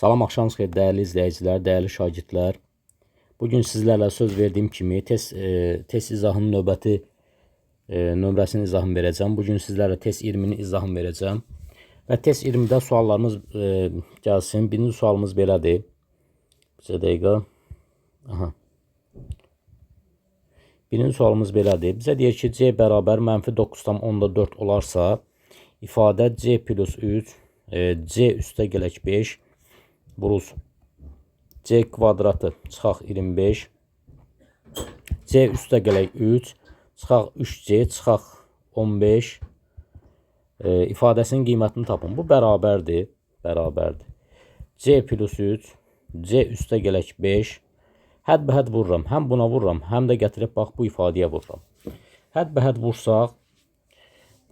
Salam, axşamınız xeyir, dəyərli izləyicilər, dəyərli şagirdlər. Bugün sizlərlə söz verdiyim kimi test izahının növbəti nömrəsinin izahını verəcəm. Bugün sizlərlə test 20-nin izahını verəcəm. Və test 20-də suallarımız gəlsin. Birinci sualımız belədir. Bir dəqiqə. Birinci sualımız belədir. Bizə deyir ki, C bərabər -9,4 olarsa, ifadə C plus 3, C üstə gələk 5, vuruz C kvadratı çıxaq 25, C üstə gələk 3, çıxaq 3C, çıxaq 15, ifadəsinin qiymətini tapın. Bu bərabərdir, C plus 3, C üstə gələk 5, hədbəhəd vururam, həm buna vururam, həm də gətirib bax bu ifadəyə vururam. Hədbəhəd vursaq,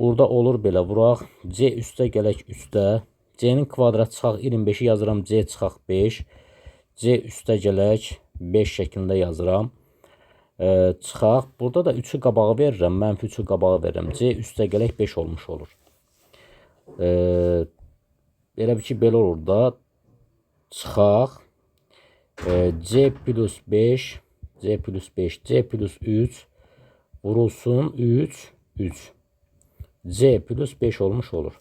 burada olur belə, vuraq, C üstə gələk 3-də, C-nin kvadratı çıxaq 25-i yazıram, C çıxaq 5, C üstə gələk 5 şəklində yazıram, çıxaq, burada da 3-ü qabağa verirəm, mənfi 3-ü qabağa verirəm, C üstə gələk 5 olmuş olur. Belə bir ki, belə olur da, çıxaq, C plus 5, C plus 5, C plus 3, vurulsun 3, 3, C plus 5 olmuş olur.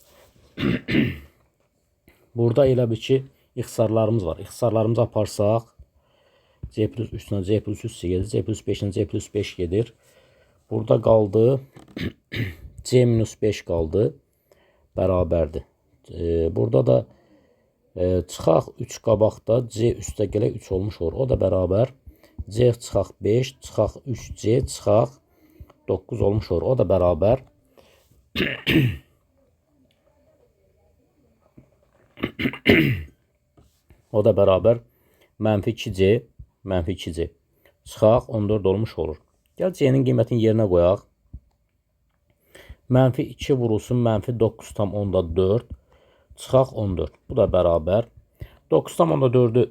Burada elə bir ki, ixtisarlarımız var. İxtisarlarımızı aparsaq, C plus 3-dən C plus 3 gedir, C plus 5-dən C plus 5 gedir. Burada qaldı, C minus 5 qaldı, bərabərdir. Burada da çıxaq 3 qabaqda C üstə gələk 3 olmuş olur. O da bərabər, C çıxaq 5, çıxaq 3C, çıxaq 9 olmuş olur. O da bərabər. O da bərabər mənfi 2C, mənfi 2C. Çıxaq 14 olmuş olur. Gəl C-nin qiymətini yerinə qoyaq. Mənfi 2 vurulsun, mənfi 9,4, çıxaq 14. Bu da bərabər. 9,4'ü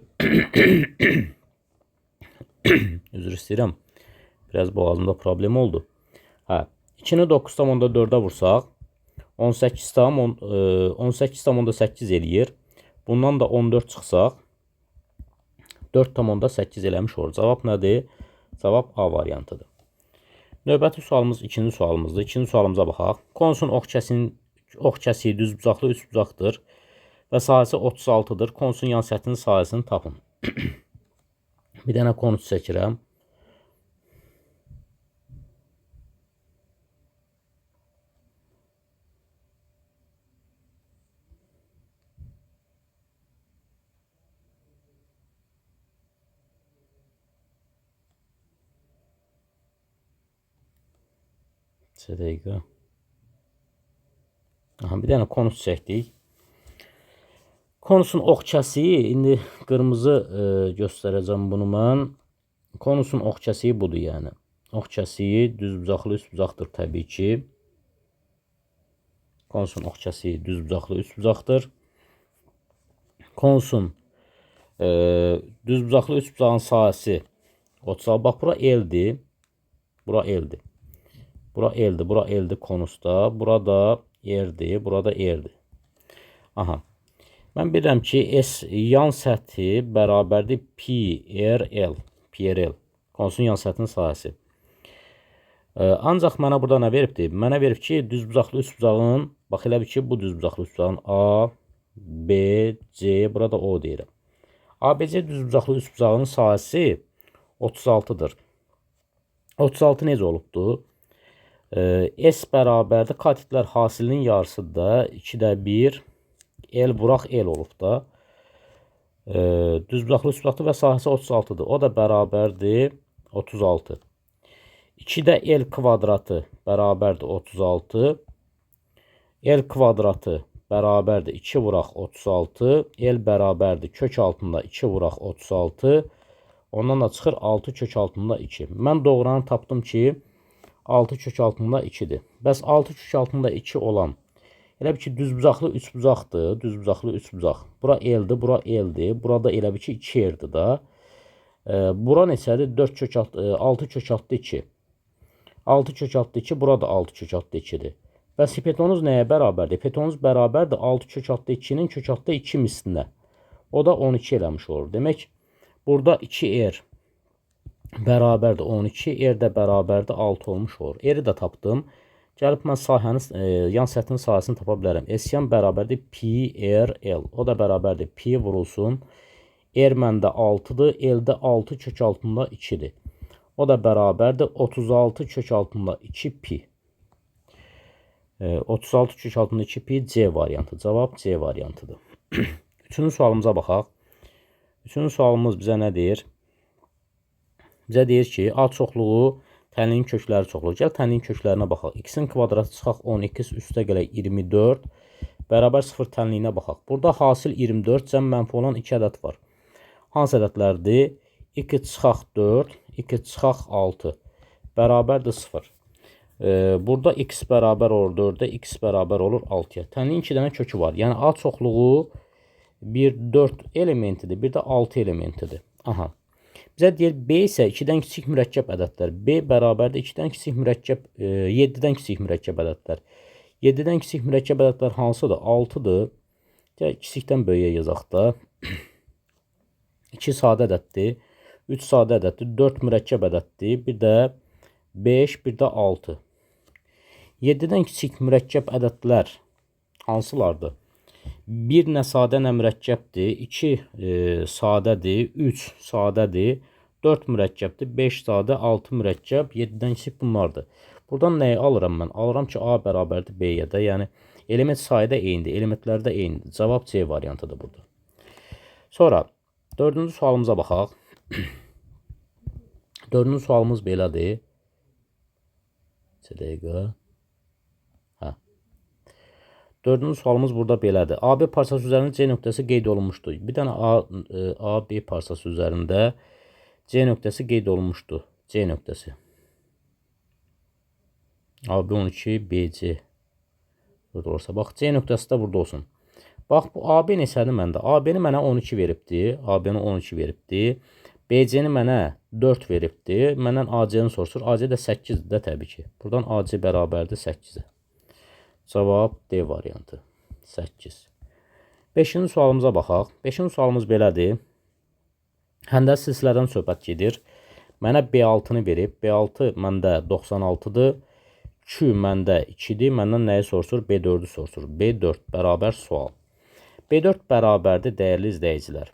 üzr istəyirəm. Biraz boğazımda problem oldu. 2-ni 9,4'ə vursaq, 18,8 eləyir. Bundan da 14 çıxsaq, 4,8 eləmiş olur. Cavab nədir? Cavab A variantıdır. Növbəti sualımız ikinci sualımızdır. İkinci sualımıza baxaq. Konusun ox kəsiyi düzbucaqlı üçbucaqdır və sahəsi 36-dır. Konusun yan səthinin sahəsini tapın. Bir dənə konus çəkirəm. Bir dənə konus çəkdik. Konusun ox kəsiyi, indi qırmızı göstərəcəm bunu mən. Konusun ox kəsiyi budur yəni. Ox kəsiyi düzbucaqlı üçbucaqdır təbii ki. Konusun ox kəsiyi düzbucaqlı üçbucaqdır. Konusun düzbucaqlı üçbucağın sahəsi 36. Bax, bura eldir. Bura eldir. Bura eldir, bura eldir konusda. Burada yerdir, burada yerdir. Mən bilirəm ki, S yan səthi bərabərdir PRL. Konusun yan səthinin sahəsi. Ancaq mənə burada nə veribdir? Mənə verib ki, düzbucaqlı üçbucağın, bax elə bir ki, bu düzbucaqlı üçbucağın A, B, C, burada O deyirəm. ABC düzbucaqlı üçbucağının sahəsi 36'dır. 36 necə olubdur? S bərabərdir. Katitlər hasilinin yarısıdır. 2'də 1, L vuraq L olub da. Düzbucaqlı üçbucaqdır və sahəsi 36'dır. O da bərabərdir 36. 2'də L kvadratı bərabərdir 36. L kvadratı bərabərdir 2 vuraq 36. L bərabərdir kök altında 2 vuraq 36. Ondan da çıxır 6 kök altında 2. Mən doğranı tapdım ki, 6 kök altında 2'dir. Bəs 6 kök altında 2 olan, elə bir ki, düzbucaqlı üçbucaqdır. Düzbucaqlı üçbucaq. Bura L'dir, bura L'dir. Burada elə bir ki, 2 yerdir da. Bura neçədir? 4 kök altı, 6 kök altı 2. 6 kök altı 2, burada 6 kök altı 2'dir. Bəs hipotenuz nəyə bərabərdir? Hipotenuz bərabərdir 6 kök altı 2'nin kök altı 2 mislinə. O da 12 eləmiş olur. Demək, burada 2R bərabərdir 12, R də bərabərdir 6 olmuş olur. R'i də tapdım. Gəlib mən sahənin, yan səthin sahəsini tapa bilərəm. S-yan bərabərdir pi R L. O da bərabərdir pi vurulsun. R məndə 6'dır. L də 6 kök altında 2'dir. O da bərabərdir 36 kök altında 2 pi. 36 kök altında 2 pi C variantı. Cavab C variantıdır. Üçüncü sualımıza baxaq. Üçüncü sualımız bizə nə deyir? Bizə deyir ki, A çoxluğu tənliyin kökləri çoxluğu. Gəl tənliyin köklərinə baxaq. X-in kvadratı çıxaq 10x üstə gələk 24 bərabər 0 tənliyinə baxaq. Burada hasil 24 cəm mənfi olan 2 ədəd var. Hansı ədədlərdir? 2 çıxaq 4, 2 çıxaq 6 bərabərdir 0. Burada x bərabər olur 4-ə, x bərabər olur 6-ya. Tənliyin 2 dənə kökü var. Yəni A çoxluğu bir 4 elementidir, bir də 6 elementidir. Aha. Bizə deyir B isə 2-dən kiçik mürəkkəb ədədlər. B bərabərdir 2-dən kiçik mürəkkəb, 7-dən kiçik mürəkkəb ədədlər. 7-dən kiçik mürəkkəb ədədlər hansıdır? 6-dır. Gəl kiçikdən böyüyə yazaq da. 2 sadə ədəddir, 3 sadə ədəddir, 4 mürəkkəb ədəddir, bir də 5, bir də 6. 7-dən kiçik mürəkkəb ədədlər hansılardır? 1 nə sadə, nə mürəkkəbdir, 2 sadədir, 3 sadədir, 4 mürəkkəbdir, 5 sadə, 6 mürəkkəb, 7-dən kiçik bunlardır. Buradan nəyi alıram mən? Alıram ki, A bərabərdir B-yə də, yəni element sayıda eynidir, elementlərdə eynidir. Cavab C variantıdır burada. Sonra, dördüncü sualımıza baxaq. Dördüncü sualımız belədir. Dəqiqə. Dördüncü sualımız burada belədir. AB parçası üzərində C nöqtəsi qeyd olunmuşdur. Bir dənə AB parçası üzərində C nöqtəsi qeyd olunmuşdur. C nöqtəsi. AB 12, BC. Burada olursa. Bax, C nöqtəsi də burada olsun. Bax, bu AB neçədir məndə? AB-ni mənə 12 veribdir. AB-ni 12 veribdir. BC-ni mənə 4 veribdir. Məndən AC-ni soruşur. AC də 8-dir də təbii ki. Buradan AC bərabərdir 8-ə. Cavab D variantı. 8. 5-ci sualımıza baxaq. 5-ci sualımız belədir. Həndəs silsilədən söhbət gedir. Mənə B6-nı verib. B6 məndə 96-dır. Q məndə 2-dir. Məndən nəyi soruşur? B4-ü soruşur. B4 bərabər sual. B4 bərabərdir, dəyərli izləyicilər.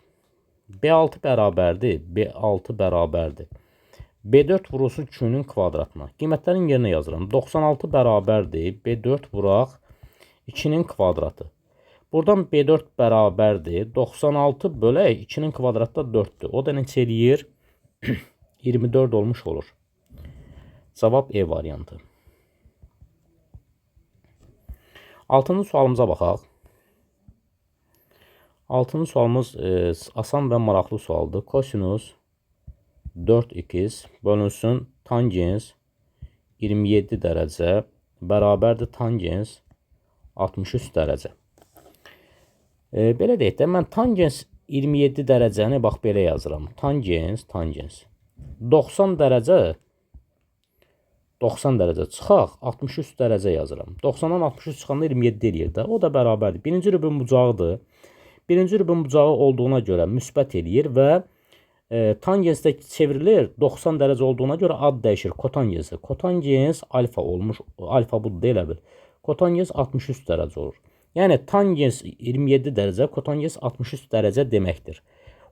B6 bərabərdir. B6 bərabərdir. B4 vurulsun Q-nün kvadratına. Qiymətlərin yerinə yazıram. 96 bərabərdir. B4 vuraq 2-nin kvadratı. Buradan B4 bərabərdir. 96 bölək 2-nin kvadratda 4-dür. O da neçə eləyir? 24 olmuş olur. Cavab E variantı. 6-cı sualımıza baxaq. 6-cı sualımız asan və maraqlı sualdır. Kosinus 4x bölünsün tangens 27 dərəcə bərabərdir tangens 63 dərəcə. Belə deyək də, mən tangens 27 dərəcəni bax belə yazıram. Tangens 90 dərəcə çıxaq 63 dərəcə yazıram. 90-dan 63 çıxanda 27 eləyir də. O da bərabərdir. Birinci rübün bucağıdır. Birinci rübün bucağı olduğuna görə müsbət eləyir və tangens də çevrilir. 90 dərəcə olduğuna görə ad dəyişir. Kotangensi. Kotangens alfa olmuş. Alfa budur da elə bil. Kotangens 63 dərəcə olur. Yəni tangens 27 dərəcə, kotangens 63 dərəcə deməkdir.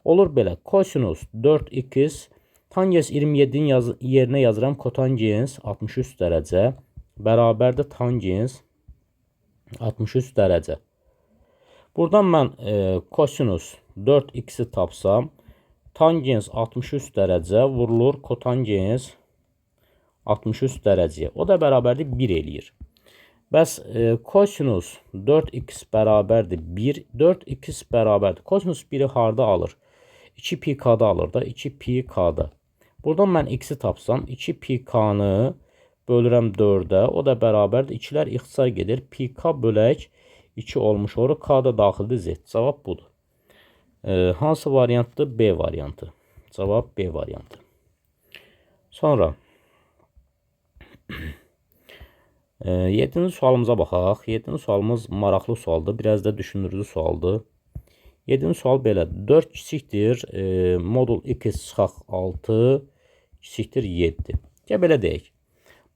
Olur belə. Kosinus 4x tangens 27-nin yerinə yazıram. Kotangens 63 dərəcə bərabərdir tangens 63 dərəcə. Buradan mən kosinus 4x-i tapsam, tangens 63 dərəcə vurulur kotangens 63 dərəcəyə. O da bərabərdir 1 eləyir. Bəs kosinus 4x bərabərdir 1. 4x bərabərdir. Kosinus 1-i harda alır? 2 pi k-da alır da. 2 pi k-da. Buradan mən x-i tapsam, 2 pi k-nı bölürəm 4-ə. O da bərabərdir. 2-lər ixtisar gedir. Pi k bölək 2 olmuş olur. K da daxildir z. Cavab budur. Hansı variantdır? B variantı. Cavab B variantı. Sonra 7-ci sualımıza baxaq. 7-ci sualımız maraqlı sualdır. Biraz da düşündürücü sualdır. 7-ci sual belədir. 4 kiçikdir modul x çıxaq 6 kiçikdir 7. Gəl belə deyək.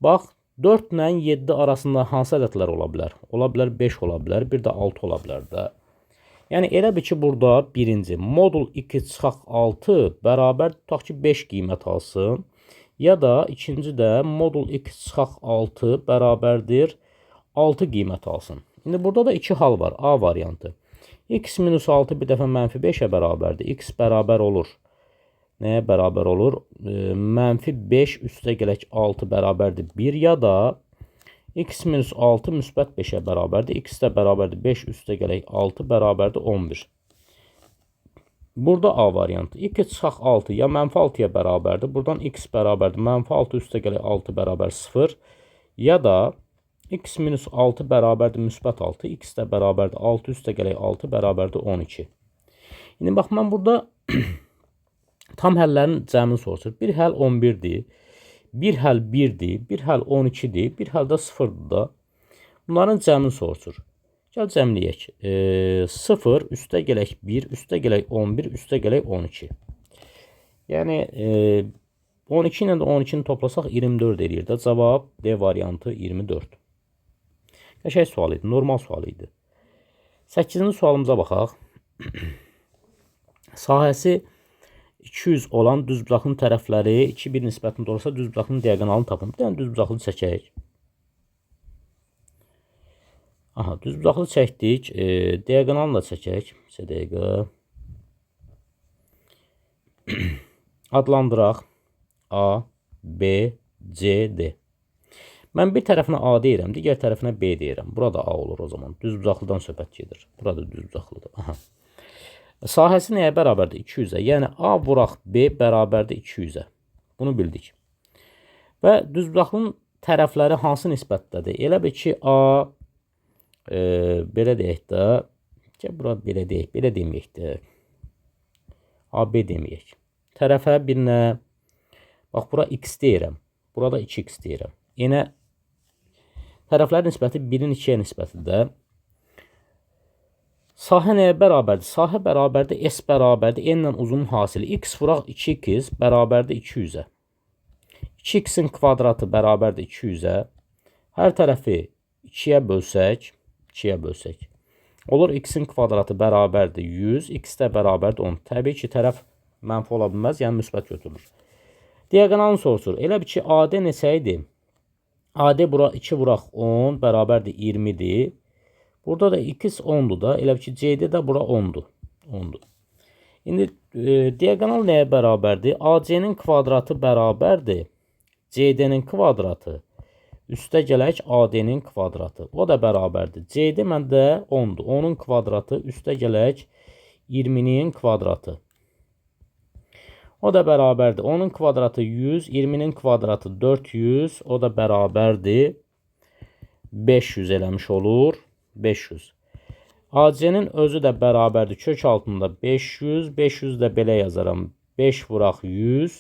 Bax, 4 ilə 7 arasında hansı ədədlər ola bilər? Ola bilər 5 ola bilər, bir də 6 ola bilər də. Yəni, elə bir ki, burada birinci modul 2 çıxaq 6 bərabər tutaq ki, 5 qiymət alsın. Ya da ikinci də modul 2 çıxaq 6 bərabərdir 6 qiymət alsın. İndi burada da 2 hal var. A variantı. X minus 6 bir dəfə mənfi 5-ə bərabərdir. X bərabər olur. Nəyə bərabər olur? Mənfi 5 üstə gələk 6 bərabərdir 1 ya da x minus 6 müsbət 5-ə bərabərdir. X də bərabərdir 5 üstə gələk 6 bərabərdir 11. Burada A variantı. 2 çıxaq 6 ya mənfi 6-ya bərabərdir. Buradan x bərabərdir. Mənfi 6 üstə gələk 6 bərabər 0. Ya da x minus 6 bərabərdir müsbət 6. X də bərabərdir 6 üstə gələk 6 bərabərdir 12. İndi bax, mən burada tam həllərin cəmini soruşur. Bir həll 11-dir, bir həll 1-dir, bir həll 12-dir, bir həll də 0-dır da. Bunların cəmini soruşur. Gəl cəmləyək. 0 üstə gələk 1, üstə gələk 11, üstə gələk 12. Yəni, 12 ilə də 12-ni toplasaq 24 edir də. Cavab D variantı 24. Qəşəng sual idi, normal sual idi. 8-ci sualımıza baxaq. Sahəsi 200 olan düzbucaqlının tərəfləri 2-1 nisbətində olursa düzbucaqlının diaqonalını tapın. Bir dənə düzbucaqlı çəkək. Aha, düzbucaqlı çəkdik. Diaqonalını da çəkək. Bir dəqiqə. Adlandıraq. A, B, C, D. Mən bir tərəfinə A deyirəm, digər tərəfinə B deyirəm. Burada A olur o zaman. Düzbucaqlıdan söhbət gedir. Burada düzbucaqlıdır. Aha. Sahəsi nəyə bərabərdir? 200-ə. Yəni, A vuraq B bərabərdir 200-ə. Bunu bildik. Və düzbucaqlının tərəfləri hansı nisbətdədir? Elə bir ki, A, belə deyək də, bura belə deyək, belə deməyək də. A, B deməyək. Tərəfə birinə, bax, bura x deyirəm. Burada 2x deyirəm. Yenə, tərəflər nisbəti 1-in 2-yə nisbətidir. Sahə nəyə bərabərdir? Sahə bərabərdir, S bərabərdir, N ilə uzunun hasili. X vuraq 2x bərabərdir 200-ə. 2x-in kvadratı bərabərdir 200-ə. Hər tərəfi 2-yə bölsək, olur x-in kvadratı bərabərdir 100, x də bərabərdir 10. Təbii ki, tərəf mənfi ola bilməz, yəni müsbət götürülür. Diaqonalını soruşur. Elə bir ki, AD neçə idi? AD bura 2 vuraq 10 bərabərdir 20-dir. Burada da x 10-dur da. Elə ki, CD də bura 10-dur. İndi diaqonal nəyə bərabərdir? AC-nin kvadratı bərabərdir CD-nin kvadratı. Üstə gələk AD-nin kvadratı. O da bərabərdir. CD məndə 10-dur. 10-un kvadratı üstə gələk 20-nin kvadratı. O da bərabərdir. 10-un kvadratı 100, 20-nin kvadratı 400. O da bərabərdir 500 eləmiş olur. 500. AC-nin özü də bərabərdir. Kök altında 500. 500 də belə yazaram. 5 vuraq 100.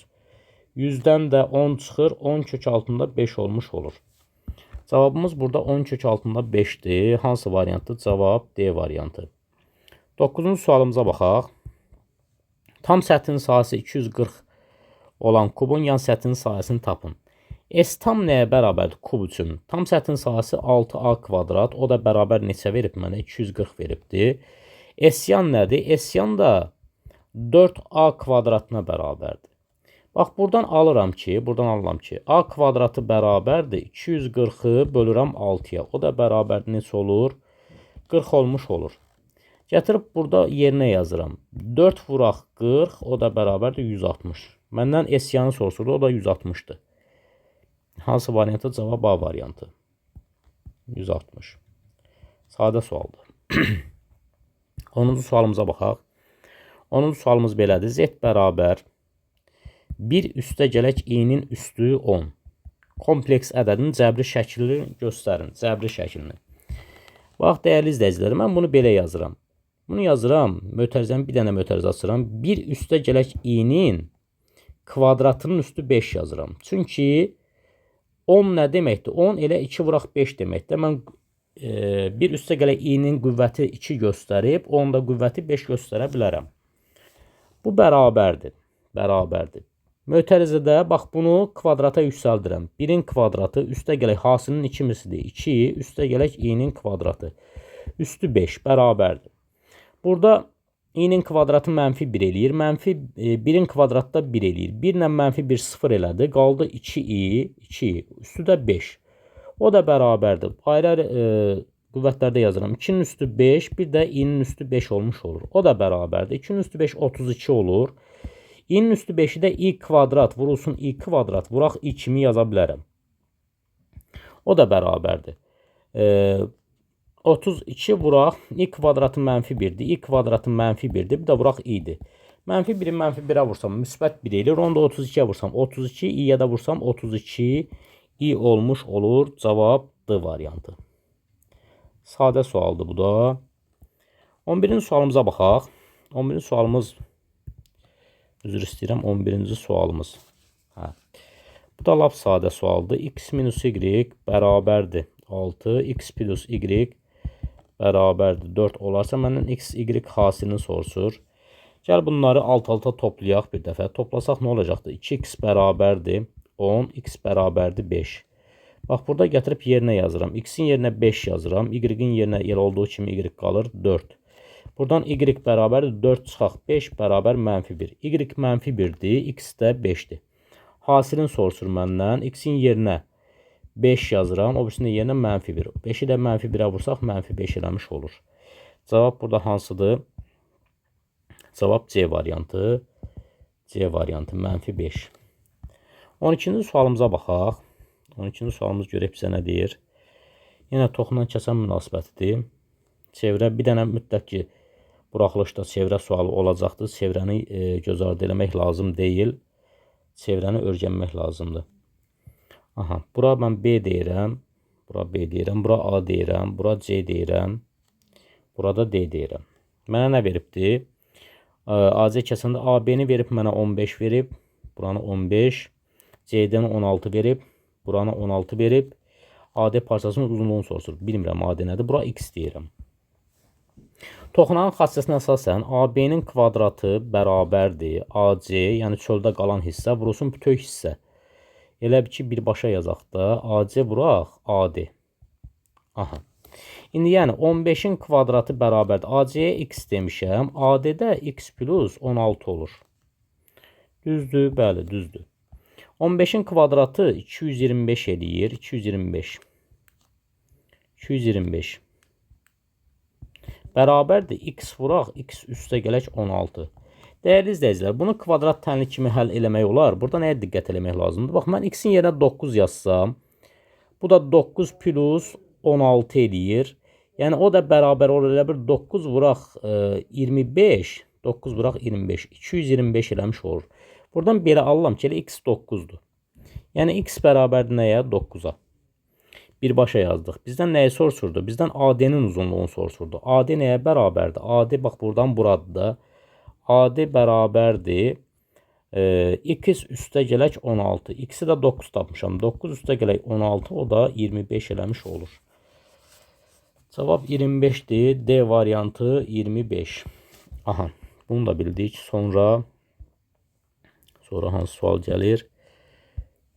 100-dən də 10 çıxır. 10 kök altında 5 olmuş olur. Cavabımız burada 10 kök altında 5-dir. Hansı variantdır? Cavab D variantı. 9-cu sualımıza baxaq. Tam səthinin sahəsi 240 olan kubun yan səthinin sahəsini tapın. S tam nəyə bərabərdir kub üçün? Tam səthin sahəsi 6A kvadrat. O da bərabər neçə verib mənə? 240 veribdir. S yan nədir? S yan da 4A kvadratına bərabərdir. Bax, buradan alıram ki, A kvadratı bərabərdir. 240-ı bölürəm 6-ya. O da bərabər neçə olur? 40 olmuş olur. Gətirib burada yerinə yazıram. 4 vuraq 40, o da bərabərdir 160. Məndən S yanı soruşurdu, o da 160-dır. Hansı variantı? Cavab A variantı. 160. Sadə sualdır. 10-cu sualımıza baxaq. 10-cu sualımız belədir. Z bərabər 1 üstə gələk i-nin üstü 10. Kompleks ədədin cəbri şəklini göstərin. Cəbri şəklini. Bax, dəyərli izləyicilər, mən bunu belə yazıram. Bunu yazıram. Mötərizənin bir dənə mötərizə açıram. 1 üstə gələk i-nin kvadratının üstü 5 yazıram. Çünki 10 nə deməkdir? 10 elə 2 vuraq 5 deməkdir. Mən bir üstə gələk i-nin qüvvəti 2 göstərib, onun da qüvvəti 5 göstərə bilərəm. Bu bərabərdir. Bərabərdir. Mötərizədə bax bunu kvadrata yüksəldirəm. 1-in kvadratı üstə gələk hasilinin 2 mislidir. 2 üstə gələk i-nin kvadratı. Üstü 5 bərabərdir. Burada i-nin kvadratı mənfi 1 eləyir. Mənfi 1-in kvadratda 1 eləyir. 1 ilə mənfi 1 0 elədi. Qaldı 2i. Üstü də 5. O da bərabərdir. Ayrı qüvvətlərdə yazıram. 2-nin üstü 5, bir də i-nin üstü 5 olmuş olur. O da bərabərdir. 2-nin üstü 5 32 olur. i-nin üstü 5-i də i kvadrat vurulsun i kvadrat. Vuraq i kimi yaza bilərəm. O da bərabərdir. 32 vuraq i kvadratı mənfi 1-dir. I kvadratı mənfi 1-dir. Bir də vuraq i-dir. Mənfi 1-i mənfi 1-ə vursam müsbət 1 eləyir. Onu da 32-yə vursam 32, i-yə də vursam 32 i olmuş olur. Cavab D variantı. Sadə sualdır bu da. 11-ci sualımıza baxaq. 11-ci sualımız, üzr istəyirəm, 11-ci sualımız. Bu da lap sadə sualdır. X minus y bərabərdir 6. X plus y bərabərdir 4 olarsa, məndən x, y hasilini soruşur. Gəl bunları alt-alta toplayaq bir dəfə. Toplasaq nə olacaqdır? 2x bərabərdir 10, x bərabərdir 5. Bax, burada gətirib yerinə yazıram. X-in yerinə 5 yazıram. Y-in yerinə elə olduğu kimi y qalır 4. Buradan y bərabərdir 4 çıxaq 5 bərabər mənfi 1. Y mənfi 1-dir, x də 5-dir. Hasilini soruşur məndən. X-in yerinə 5 yazıram. O birisinin yerinə mənfi 1. 5-i də mənfi 1-ə vursaq mənfi 5 eləmiş olur. Cavab burada hansıdır? Cavab C variantı. C variantı mənfi 5. 12-ci sualımıza baxaq. 12-ci sualımız görək bizə nə deyir. Yenə toxundan kəsən münasibətidir. Çevrə bir dənə mütləq ki, buraxılışda çevrə sualı olacaqdır. Çevrəni göz ardı eləmək lazım deyil. Çevrəni öyrənmək lazımdır. Aha, bura mən B deyirəm. Bura B deyirəm. Bura A deyirəm. Bura C deyirəm. Burada D deyirəm. Mənə nə veribdir? AC kəsəndə AB-ni verib mənə 15 verib. Buranı 15. CD-ni 16 verib. Buranı 16 verib. AD parçasının uzunluğunu soruşur. Bilmirəm AD nədir. Bura x deyirəm. Toxunanın xassəsinə əsasən AB-nin kvadratı bərabərdir AC, yəni çöldə qalan hissə vurulsun bütöv hissə. Elə bir ki, birbaşa yazaq da AC vuraq AD. Aha. İndi yəni 15-in kvadratı bərabərdir. AC-yə x demişəm. AD-də x plus 16 olur. Düzdür? Bəli, düzdür. 15-in kvadratı 225 eləyir. 225. 225. Bərabərdir. X vuraq. X üstə gələk 16. Dəyərli izləyicilər, bunu kvadrat tənli kimi həll eləmək olar. Burada nəyə diqqət eləmək lazımdır? Bax, mən x-in yerinə 9 yazsam, bu da 9 plus 16 eləyir. Yəni, o da bərabər olur. Elə bir 9 vuraq 25. 9 vuraq 25. 225 eləmiş olur. Buradan belə alıram ki, elə x 9-dur. Yəni, x bərabərdir nəyə? 9-a. Birbaşa yazdıq. Bizdən nəyi soruşurdu? Bizdən AD-nin uzunluğunu soruşurdu. AD nəyə bərabərdir? AD, bax, buradan buradır da. AD bərabərdir. X üstə gələk 16. X-i də 9 tapmışam. 9 üstə gələk 16, o da 25 eləmiş olur. Cavab 25-dir. D variantı 25. Aha, bunu da bildik. Sonra hansı sual gəlir?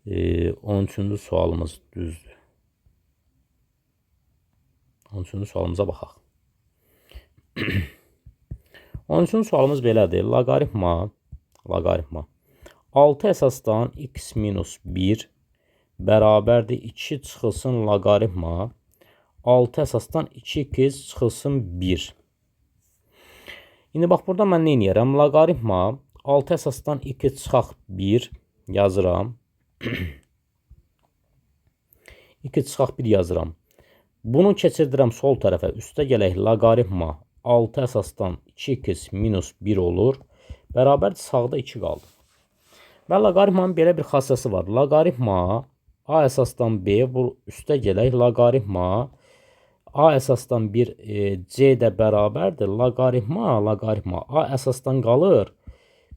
13-cü sualımız düzdür. 13-cü sualımıza baxaq. 13-cü sualımız belədir. Loqaritma 6 əsasdan x minus 1 bərabərdir 2 çıxılsın loqaritma 6 əsasdan 2x çıxılsın 1. İndi bax, burada mən nə edirəm? Loqaritma 6 əsasdan 2 çıxaq 1 yazıram. 2 çıxaq 1 yazıram. Bunu keçirdirəm sol tərəfə. Üstə gələk loqaritma 6 əsasdan 2x minus 1 olur. Bərabər sağda 2 qaldı. Və loqaritmanın belə bir xassəsi var. Loqaritma A əsasdan B üstə gələk loqaritma A əsasdan 1 C də bərabərdir. Loqaritma A əsasdan qalır.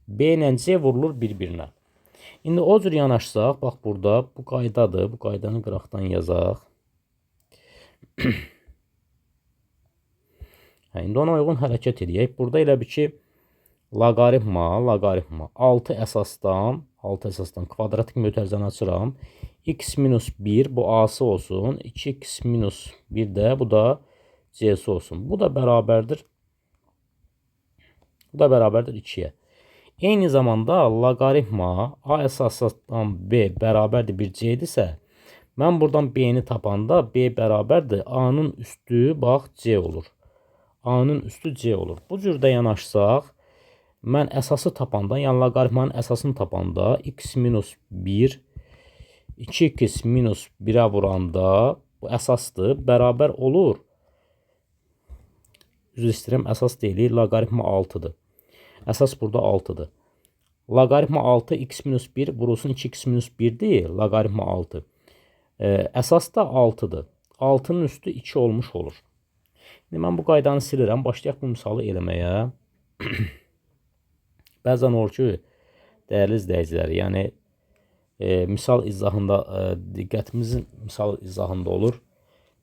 B ilə C vurulur bir-birinə. İndi o cür yanaşsaq, bax burada bu qaydadır. Bu qaydanı qıraqdan yazaq. İndi ona uyğun hərəkət edək. Burada elə bir ki, loqaritma 6 əsasdan kvadratik mötərizəni açıram. X minus 1 bu a'sı olsun. 2x minus 1 də bu da c'si olsun. Bu da bərabərdir. Bu da bərabərdir 2-yə. Eyni zamanda loqaritma a əsasdan b bərabərdir 1c-dirsə, mən buradan b-ni tapanda b bərabərdir a-nın üstü bax c olur. A-nın üstü c olur. Bu cürdə yanaşsaq, mən əsası tapanda, yəni loqaritmanın əsasını tapanda x minus 1 2x minus 1-ə vuranda bu əsasdır, bərabər olur. Üzr istəyirəm, əsas deyilik, loqaritma 6-dır. Əsas burada 6-dır. Loqaritma 6 x minus 1 vurulsun 2x minus 1-dir, loqaritma 6. Əsas da 6-dır. 6-nın üstü 2 olmuş olur. İndi mən bu qaydanı silirəm, başlayaq bu misalı eləməyə. Bəzən olur ki, dəyərli izləyicilər, yəni misal izahında diqqətimizin misal izahında olur.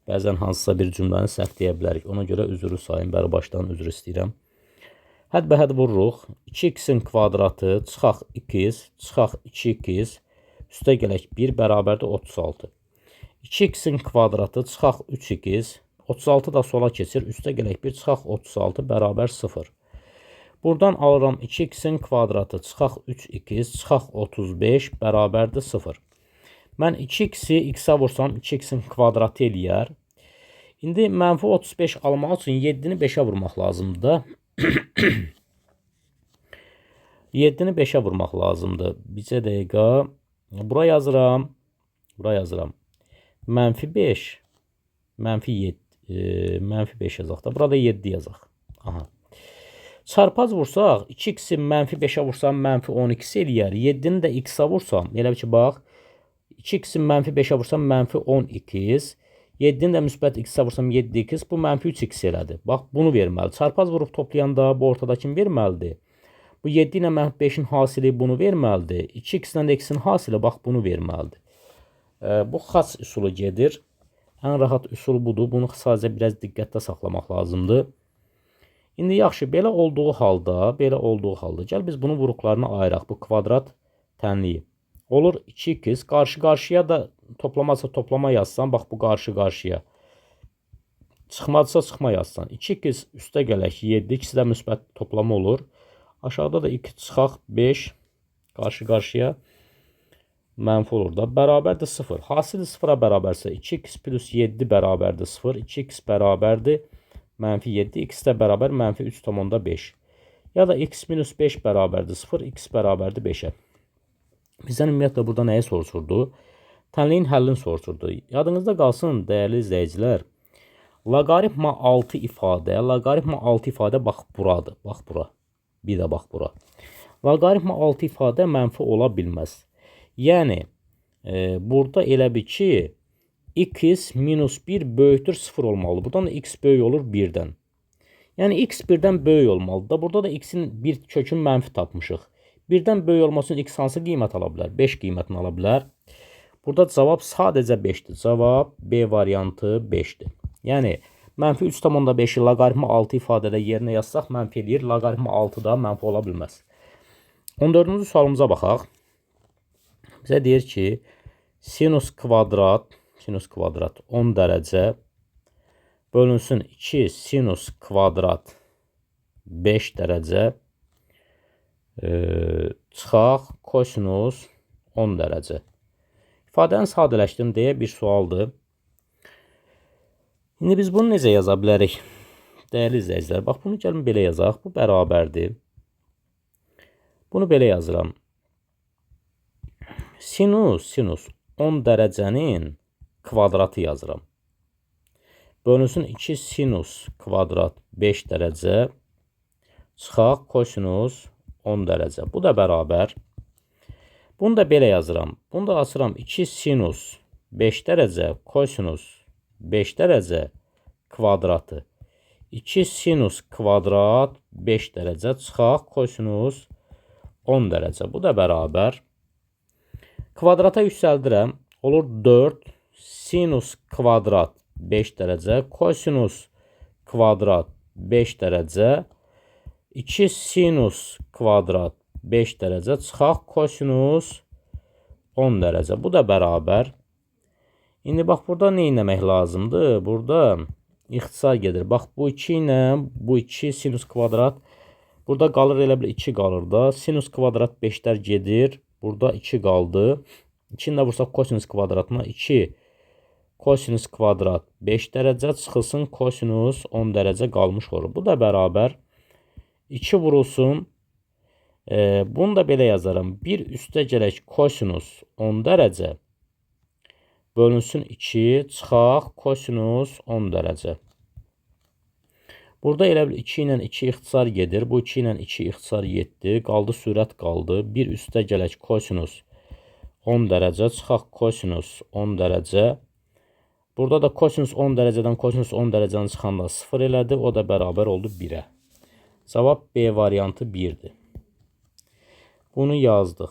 Bəzən hansısa bir cümləni səhv deyə bilərik. Ona görə üzrü sayın, bəri başdan üzr istəyirəm. Hədbəhəd vururuq. 2x-in kvadratı çıxaq 2x, çıxaq 2x, üstə gələk 1 bərabərdir 36. 2x-in kvadratı çıxaq 3x, 36 da sola keçir, üstə gələk 1 çıxaq 36 bərabər 0. Buradan alıram 2x-in kvadratı çıxaq 3x, çıxaq 35 bərabərdir 0. Mən 2x-i x-ə vursam 2x-in kvadratı eləyər. İndi mənfi 35 almaq üçün 7-ni 5-ə vurmaq lazımdır. 7-ni 5-ə vurmaq lazımdır. Bircə dəqiqə. Bura yazıram. Mənfi 5. Mənfi 7. Mənfi 5 yazaq da. Burada 7 yazaq. Aha. Çarpaz vursaq, 2x-i mənfi 5-ə vursam mənfi 12 eləyər. 7-ni də x-ə vursam, elə ki, bax, 2x-i mənfi 5-ə vursam mənfi 10x, 7-ni də müsbət x-ə vursam 7x, bu mənfi 3x elədir. Bax, bunu verməli. Çarpaz vurub toplayanda bu ortadakini verməlidir. Bu 7 ilə mənfi 5-in hasili bunu verməlidir. 2x ilə də x-in hasili bax, bunu verməlidir. Bu xas üsulu gedir. Ən rahat üsul budur. Bunu sadəcə biraz diqqətdə saxlamaq lazımdır. İndi yaxşı, belə olduğu halda, gəl biz bunun vuruqlarını ayıraq. Bu kvadrat tənliyi. Olur 2x, qarşı-qarşıya da toplamadsa toplama yazsan, bax bu qarşı-qarşıya. Çıxmadsa çıxma yazsan. 2x üstə gələk 7, ikisi də müsbət toplama olur. Aşağıda da 2 çıxaq 5, qarşı-qarşıya mənfi olur da. Bərabərdir 0. Hasili 0-a bərabərsə 2x plus 7 bərabərdir 0. 2x bərabərdir mənfi 7, x də bərabər mənfi 3,5. Ya da x minus 5 bərabərdir 0, x bərabərdir 5-ə. Bizdən ümumiyyətlə burada nəyi soruşurdu? Tənliyin həllini soruşurdu. Yadınızda qalsın, dəyərli izləyicilər. Loqaritma 6 ifadə bax buradır. Bax bura. Bir də bax bura. Loqaritma 6 ifadə mənfi ola bilməz. Yəni, burada elə bir ki, x minus 1 böyükdür 0 olmalı. Buradan da x böyük olur 1-dən. Yəni, x 1-dən böyük olmalıdır. Burada da x-in bir kökün mənfi tapmışıq. 1-dən böyük olması üçün x hansı qiymət ala bilər? 5 qiymətini ala bilər. Burada cavab sadəcə 5-dir. Cavab B variantı 5-dir. Yəni, mənfi 3,5-i loqaritma 6 ifadədə yerinə yazsaq mənfi eləyir. Loqaritma 6 da mənfi ola bilməz. 14-cü sualımıza baxaq. Bizə deyir ki, sinus kvadrat 10 dərəcə bölünsün 2 sinus kvadrat 5 dərəcə çıxaq kosinus 10 dərəcə. İfadəni sadələşdirim deyə bir sualdır. İndi biz bunu necə yaza bilərik? Dəyərli izləyicilər, bax bunu gəlin belə yazaq. Bu bərabərdir. Bunu belə yazıram. Sinus 10 dərəcənin kvadratı yazıram. Bölünsün 2 sinus kvadrat 5 dərəcə çıxaq kosinus 10 dərəcə. Bu da bərabər. Bunu da belə yazıram. Bunu da açıram 2 sinus 5 dərəcə kosinus 5 dərəcə kvadratı. 2 sinus kvadrat 5 dərəcə çıxaq kosinus 10 dərəcə. Bu da bərabər. Kvadrata yüksəldirəm. Olur 4 sinus kvadrat 5 dərəcə kosinus kvadrat 5 dərəcə. 2 sinus kvadrat 5 dərəcə. Çıxaq kosinus 10 dərəcə. Bu da bərabər. İndi bax, burada nə etmək lazımdır? Burada ixtisar gedir. Bax, bu 2 ilə bu 2 sinus kvadrat. Burada qalır, elə bil 2 qalır da. Sinus kvadrat 5'lər gedir. Burada 2 qaldı. 2 ilə vursaq kosinus kvadratına 2 kosinus kvadrat 5 dərəcə çıxılsın kosinus 10 dərəcə qalmış olur. Bu da bərabər 2 vurulsun. Bunu da belə yazaram. 1 üstə gələk kosinus 10 dərəcə bölünsün 2 çıxaq kosinus 10 dərəcə. Burada elə bil 2 ilə 2 ixtisar gedir. Bu 2 ilə 2 ixtisar getdi. Qaldı sürət qaldı. 1 üstə gələk kosinus 10 dərəcə çıxaq kosinus 10 dərəcə. Burada da kosinus 10 dərəcədən kosinus 10 dərəcəni çıxanda 0 elədi. O da bərabər oldu 1'ə. Cavab B variantı 1'dir. Bunu yazdıq.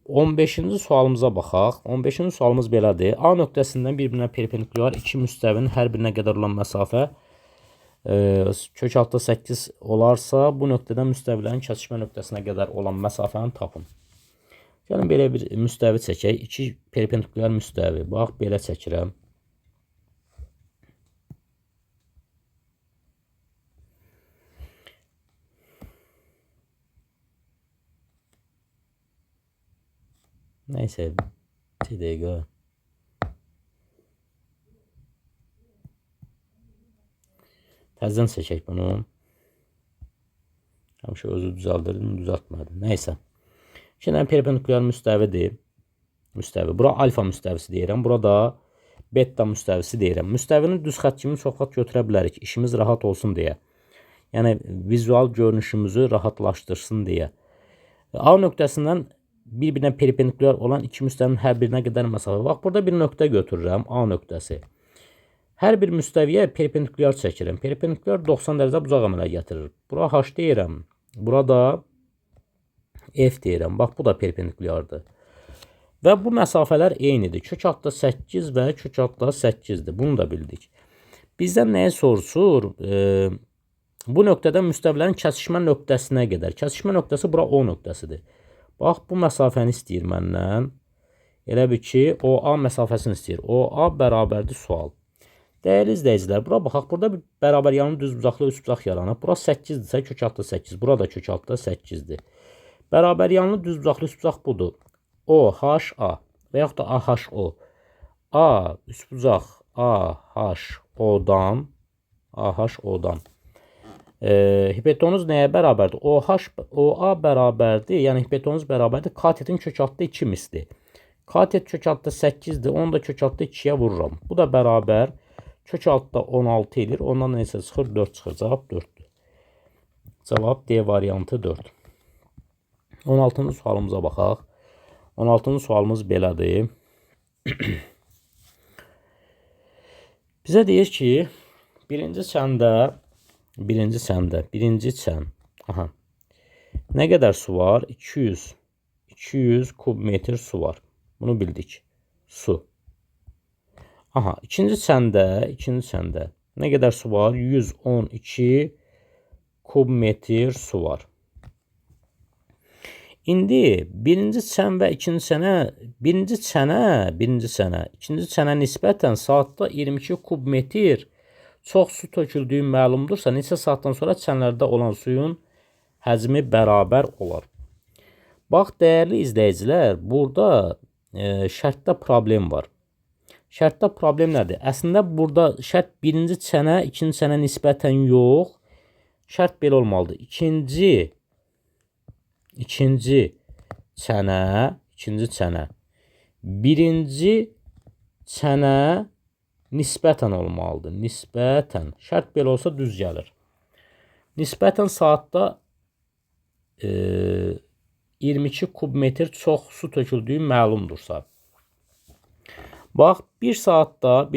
15-ci sualımıza baxaq. 15-ci sualımız belədir. A nöqtəsindən bir-birinə perpendikulyar iki müstəvinin hər birinə qədər olan məsafə kök altı 8 olarsa, bu nöqtədən müstəvilərin kəsişmə nöqtəsinə qədər olan məsafəni tapın. Gəlin belə bir müstəvi çəkək. İki perpendikulyar müstəvi. Bax, belə çəkirəm. Neyse, bir dəqiqə. Təzədən çəkək bunu. Həmişə özü düzəldirdim, düzəltmədim. Neysə. İki dənə perpendikulyar müstəvidir. Bura alfa müstəvisi deyirəm. Burada beta müstəvisi deyirəm. Müstəvinin düz xətt kimi çox vaxt götürə bilərik. İşimiz rahat olsun deyə. Yəni, vizual görünüşümüzü rahatlaşdırsın deyə. A nöqtəsindən bir-birinə perpendikulyar olan iki müstəvinin hər birinə qədər məsafə. Bax, burada bir nöqtə götürürəm. A nöqtəsi. Hər bir müstəviyə perpendikulyar çəkirəm. Perpendikulyar 90 dərəcə bucaq əmələ gətirir. Bura H deyirəm. Burada F deyirəm. Bax, bu da perpendikulyardır. Və bu məsafələr eynidir. Kök altda 8 və kök altda 8'dir. Bunu da bildik. Bizdən nəyə soruşur? Bu nöqtədən müstəvilərin kəsişmə nöqtəsinə qədər. Kəsişmə nöqtəsi bura O nöqtəsidir. Bax, bu məsafəni istəyir məndən. Elə bir ki, OA məsafəsini istəyir. OA bərabərdir sual. Dəyərli izləyicilər, bura baxaq. Burada bir bərabər yanı düz bucaqlı üst bucaq yaranıb. Bura 8'dirsə kök altda 8. Burada kök altda 8'dir. Bərabər yanlı düz bucaqlı üst bucaq budur. OHA və yaxud da AHO. A üst bucaq AHO'dan hipotenuz nəyə bərabərdir? OA bərabərdir. Yəni hipotenuz bərabərdir. Katetin kök altda 2 misli. Katet kök altda 8'dir. Onu da kök altda 2'yə vururam. Bu da bərabər. Kök altda 16 edir. Ondan neysə çıxır? 4 çıxır. Cavab 4'dür. Cavab D variantı 4. 16-cı sualımıza baxaq. 16-cı sualımız belədir. Bizə deyir ki, birinci çən. Aha. Nə qədər su var? 200 kub metr su var. Bunu bildik. Su. Aha, ikinci çəndə nə qədər su var? 112 kub metr su var. İndi birinci çən və ikinci çənə, ikinci çənə nisbətən saatda 22 kub metr çox su töküldüyü məlumdursa, neçə saatdan sonra çənlərdə olan suyun həcmi bərabər olar. Bax, dəyərli izləyicilər, burada şərtdə problem var. Şərtdə problem nədir? Əslində, burada şərt birinci çənə, ikinci çənə nisbətən yox. Şərt belə olmalıdır. İkinci çənə birinci çənə nisbətən olmalıdır. Nisbətən. Şərt belə olsa düz gəlir. Nisbətən saatda 22 kub metr çox su töküldüyü məlumdursa. Bax, bir saatda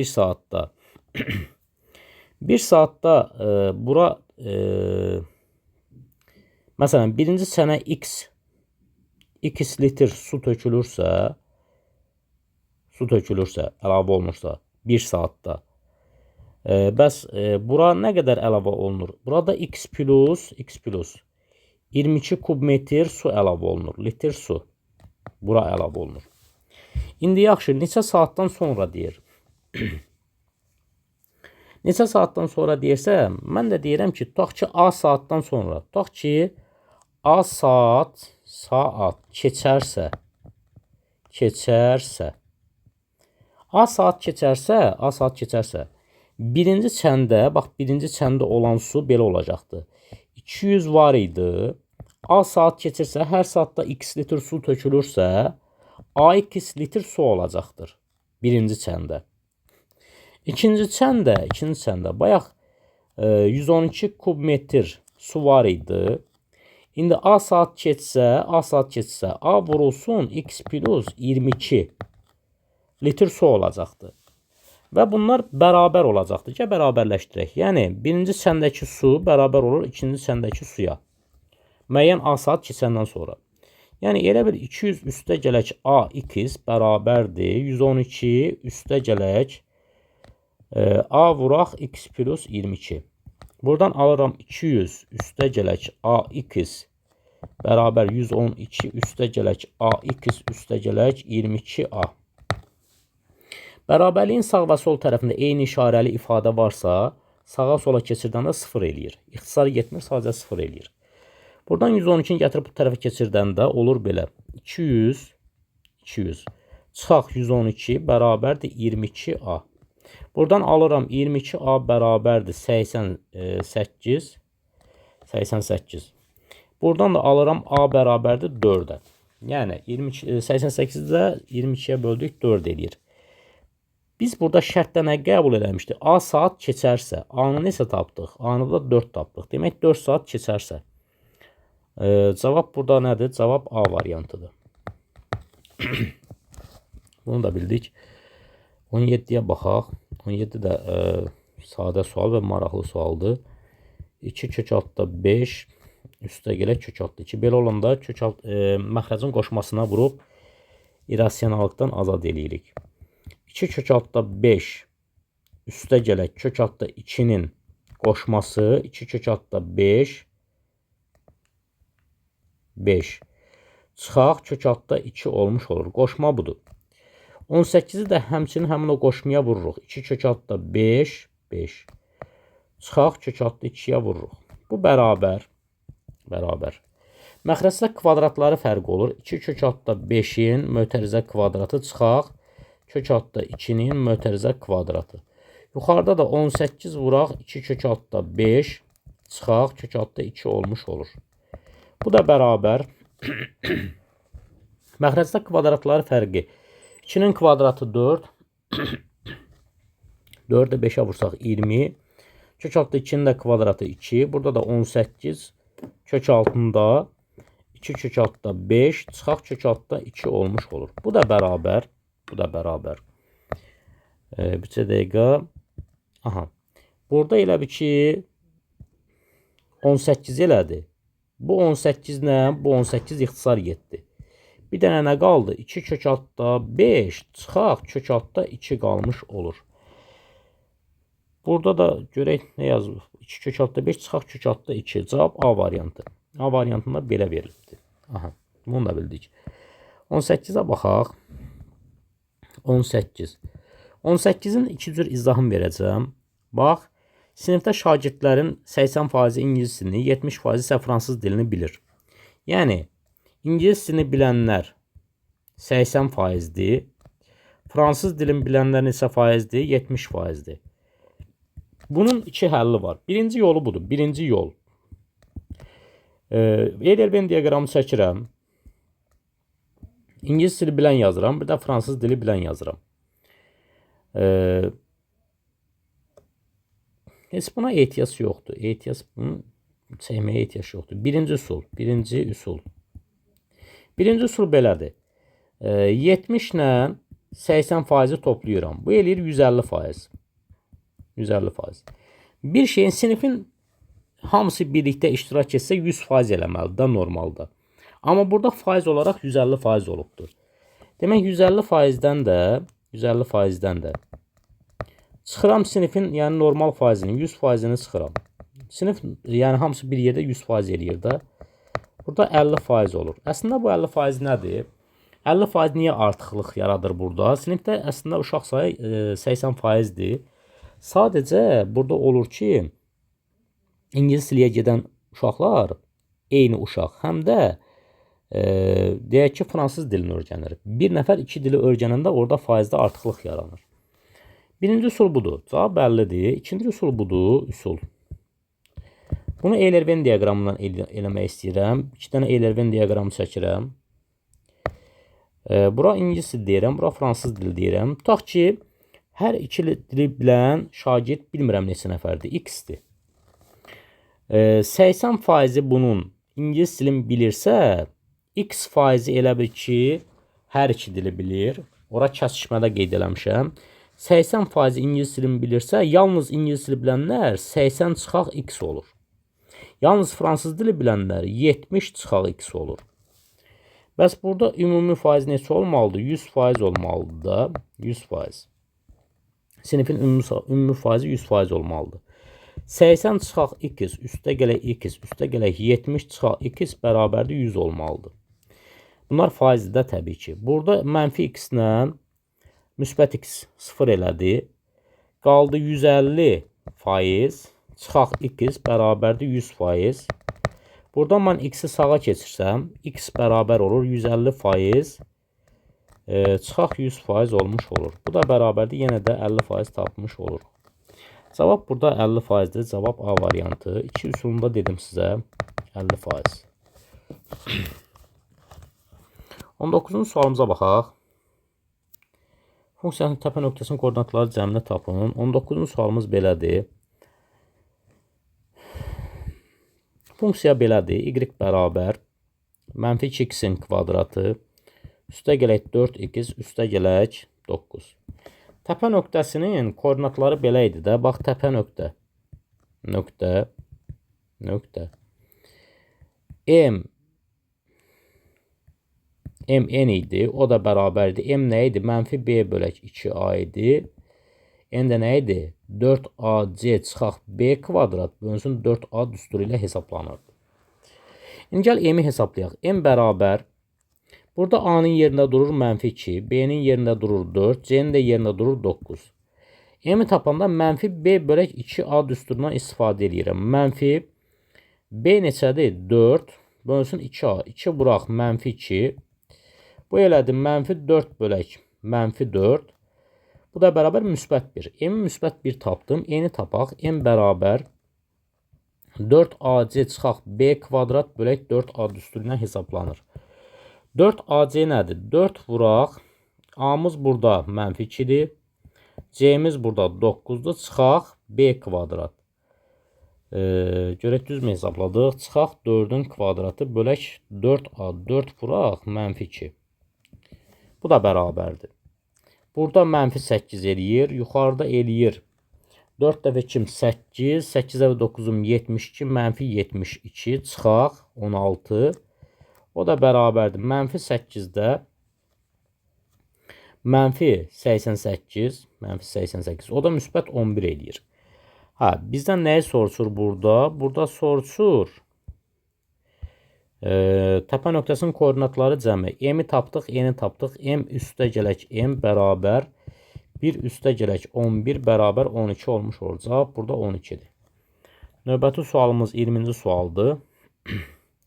bura məsələn, birinci çənə x litr su tökülürsə, əlavə olunursa, bir saatda. Bəs bura nə qədər əlavə olunur? Burada x plus 22 kub metr su əlavə olunur. Litr su bura əlavə olunur. İndi yaxşı, neçə saatdan sonra deyir? Neçə saatdan sonra deyirsə, mən də deyirəm ki, tutaq ki, A saatdan sonra. Tutaq ki, A saat keçərsə. A saat keçərsə, birinci çəndə, bax, birinci çəndə olan su belə olacaqdır. 200 var idi. A saat keçirsə, hər saatda x litr su tökülürsə, AX litr su olacaqdır. Birinci çəndə. İkinci çəndə, bayaq 112 kub metr su var idi. İndi A saat keçsə, A vurulsun x plus 22 litr su olacaqdır. Və bunlar bərabər olacaqdır ki, bərabərləşdirək. Yəni, birinci çəndəki su bərabər olur ikinci çəndəki suya. Müəyyən A saat keçəndən sonra. Yəni, elə bir 200 üstə gələk AX bərabərdir. 112 üstə gələk A vuraq x plus 22. Buradan alıram 200 üstə gələk AX bərabər 112 üstə gələk AX üstə gələk 22A. Bərabərliyin sağ və sol tərəfində eyni işarəli ifadə varsa, sağa sola keçirdəndə 0 eləyir. İxtisarı getmir, sadəcə 0 eləyir. Buradan 112-ni gətirib bu tərəfə keçirdəndə olur belə. 200 çıxaq 112 bərabərdir 22A. Buradan alıram 22A bərabərdir 88. Buradan da alıram A bərabərdir 4-ə. Yəni 88-də 22-yə böldük 4 eləyir. Biz burada şərtdə nə qəbul eləmişdik? A saat keçərsə, A-nı neçə tapdıq? A-nı da 4 tapdıq. Demək 4 saat keçərsə. Cavab burada nədir? Cavab A variantıdır. Bunu da bildik. 17-yə baxaq. 17 də sadə sual və maraqlı sualdır. 2 kök altda 5 üstə gələk kök altda 2. Belə olanda məxrəcin qoşmasına vurub irrasionallıqdan azad eləyirik. 2 kök altda 5 üstə gələk kök altda 2-nin qoşması 2 kök altda 5 çıxaq kök altda 2 olmuş olur. Qoşma budur. 18-i də həmçinin həmin o qoşmaya vururuq. 2 kök altda 5 çıxaq kök altda 2-yə vururuq. Bu bərabər. Məxrəcdə kvadratları fərqi olur. 2 kök altda 5-in mötərizə kvadratı çıxaq kök altda 2-nin mötərizə kvadratı. Yuxarıda da 18 vuraq 2 kök altda 5 çıxaq kök altda 2 olmuş olur. Bu da bərabər. Məxrəcdə kvadratları fərqi. 2-nin kvadratı 4. 4-də 5-ə vursaq 20. Kök altda 2-nin də kvadratı 2. Burada da 18 kök altında 2 kök altda 5 çıxaq kök altda 2 olmuş olur. Bu da bərabər. Bircə dəqiqə. Burada elə bir ki 18 elədi. Bu 18 nə? Bu 18 ixtisar getdi. Bir dənə nə qaldı? 2 kök altda 5 çıxaq kök altda 2 qalmış olur. Burada da görək nə yazılıb. 2 kök altda 5 çıxaq kök altda 2. Cavab A variantı. A variantında belə verilibdir. Bunu da bildik. 18-ə baxaq. 18-in iki cür izahını verəcəm. Bax, sinifdə şagirdlərin 80% ingilis dilini, 70% isə fransız dilini bilir. Yəni, ingilis dilini bilənlər 80%-dir, fransız dilini bilənlər neçə faizdir? 70%-dir. Bunun iki həlli var. Birinci yolu budur. Birinci yol. Eyler-Venn diaqramı çəkirəm. İngilis dili bilən yazıram. Bir də fransız dili bilən yazıram. Heç buna ehtiyac yoxdur. Bunu çəkməyə ehtiyac yoxdur. Birinci üsul. Birinci üsul belədir. 70 ilə 80% toplayıram. Bu eləyir 150%. 150%. Bir şeyin sinifin hamısı birlikdə iştirak etsə 100% eləməlidir normalda. Amma burada faiz olaraq 150% olubdur. Demək 150%-dən də Çıxıram sinifin, yəni normal faizini, 100%-ni çıxıram. Sinif, yəni hamısı bir yerdə 100% eləyir də. Burada 50% olur. Əslində bu 50% nədir? 50% niyə artıqlıq yaradır burada? Sinifdə əslində uşaq sayı 80%-dir. Sadəcə burada olur ki, ingilis diliyə gedən uşaqlar eyni uşaq, həm də deyək ki, fransız dilini öyrənir. Bir nəfər iki dili öyrənəndə orada faizdə artıqlıq yaranır. Birinci üsul budur. Cavab bəllidir. İkinci üsul budur. Üsul. Bunu Eyler-Venn diaqramından eləmək istəyirəm. 2 dənə Eyler-Venn diaqramı çəkirəm. Bura ingilis dili deyirəm, bura fransız dili deyirəm. Tutaq ki, hər iki dili bilən şagird bilmirəm neçə nəfərdir, x-dir. 80% bunun ingilis dilini bilirsə, x faizi elə bil ki, hər iki dili bilir. Ora kəsişmədə qeyd eləmişəm. 80% ingilis dilini bilirsə, yalnız ingilis dili bilənlər 80 çıxaq x olur. Yalnız fransız dili bilənlər 70 çıxaq x olur. Bəs burada ümumi faiz neçə olmalıdır? 100% olmalıdır da. 100%. Sinifin ümumi faizi 100% olmalıdır. 80 çıxaq x üstə gələk x üstə gələk 70 çıxaq x bərabərdir 100 olmalıdır. Bunlar faizdə təbii ki. Burada mənfi x ilə müsbət x 0 elədi. Qaldı 150% çıxaq x bərabərdir 100%. Buradan mən x-i sağa keçirsəm, x bərabər olur 150% çıxaq 100% olmuş olur. Bu da bərabərdir, yenə də 50% tapmış olur. Cavab burada 50%dir. Cavab A variantı. 2 üsulunda dedim sizə 50%. 19-cu sualımıza baxaq. Funksiyanın təpə nöqtəsinin koordinatları cəmini tapın. 19-cu sualımız belədir. Funksiya belədir. Y bərabər mənfi 2x-in kvadratı üstə gələk 4x üstə gələk 9. Təpə nöqtəsinin koordinatları belə idi də. Bax, təpə nöqtə. Nöqtə. M n idi. O da bərabərdir. M nə idi? Mənfi B bölək 2A idi. N də nə idi? 4AC çıxaq B kvadrat bölünsün 4A düsturu ilə hesablanırdı. İndi gəl M-i hesablayaq. M bərabər. Burada A-nın yerində durur mənfi 2. B-nin yerində durur 4. C-nin də yerində durur 9. M-i tapanda mənfi B bölək 2A düsturundan istifadə edirəm. Mənfi B neçədir? 4. Bölünsün 2A. 2 buraq mənfi 2. Bu elədir mənfi 4 bölək mənfi 4. Bu da bərabər müsbət 1. M-i müsbət 1 tapdım. N-i tapaq. M bərabər 4AC çıxaq B kvadrat bölək 4A düsturu ilə hesablanır. 4AC nədir? 4 vuraq. A-mız burada mənfi 2-dir. C-miz burada 9-dur. Çıxaq B kvadrat. Görək düz mü hesabladıq? Çıxaq 4-ün kvadratı bölək 4A. 4 vuraq mənfi 2. Bu da bərabərdir. Burada mənfi 8 eləyir. Yuxarıda eləyir. 4 dəfə 2 8. 8 dəfə 9-um 72. Mənfi 72. Çıxaq 16. O da bərabərdir. Mənfi 8-də mənfi 88. Mənfi 88. O da müsbət 11 eləyir. Bizdən nəyi soruşur burada? Burada soruşur. Təpə nöqtəsinin koordinatları cəmi. M-i tapdıq, N-i tapdıq. M üstə gələk M bərabər 1 üstə gələk 11 bərabər 12 olmuş olur. Cavab burada 12-dir. Növbəti sualımız 20-ci sualdır.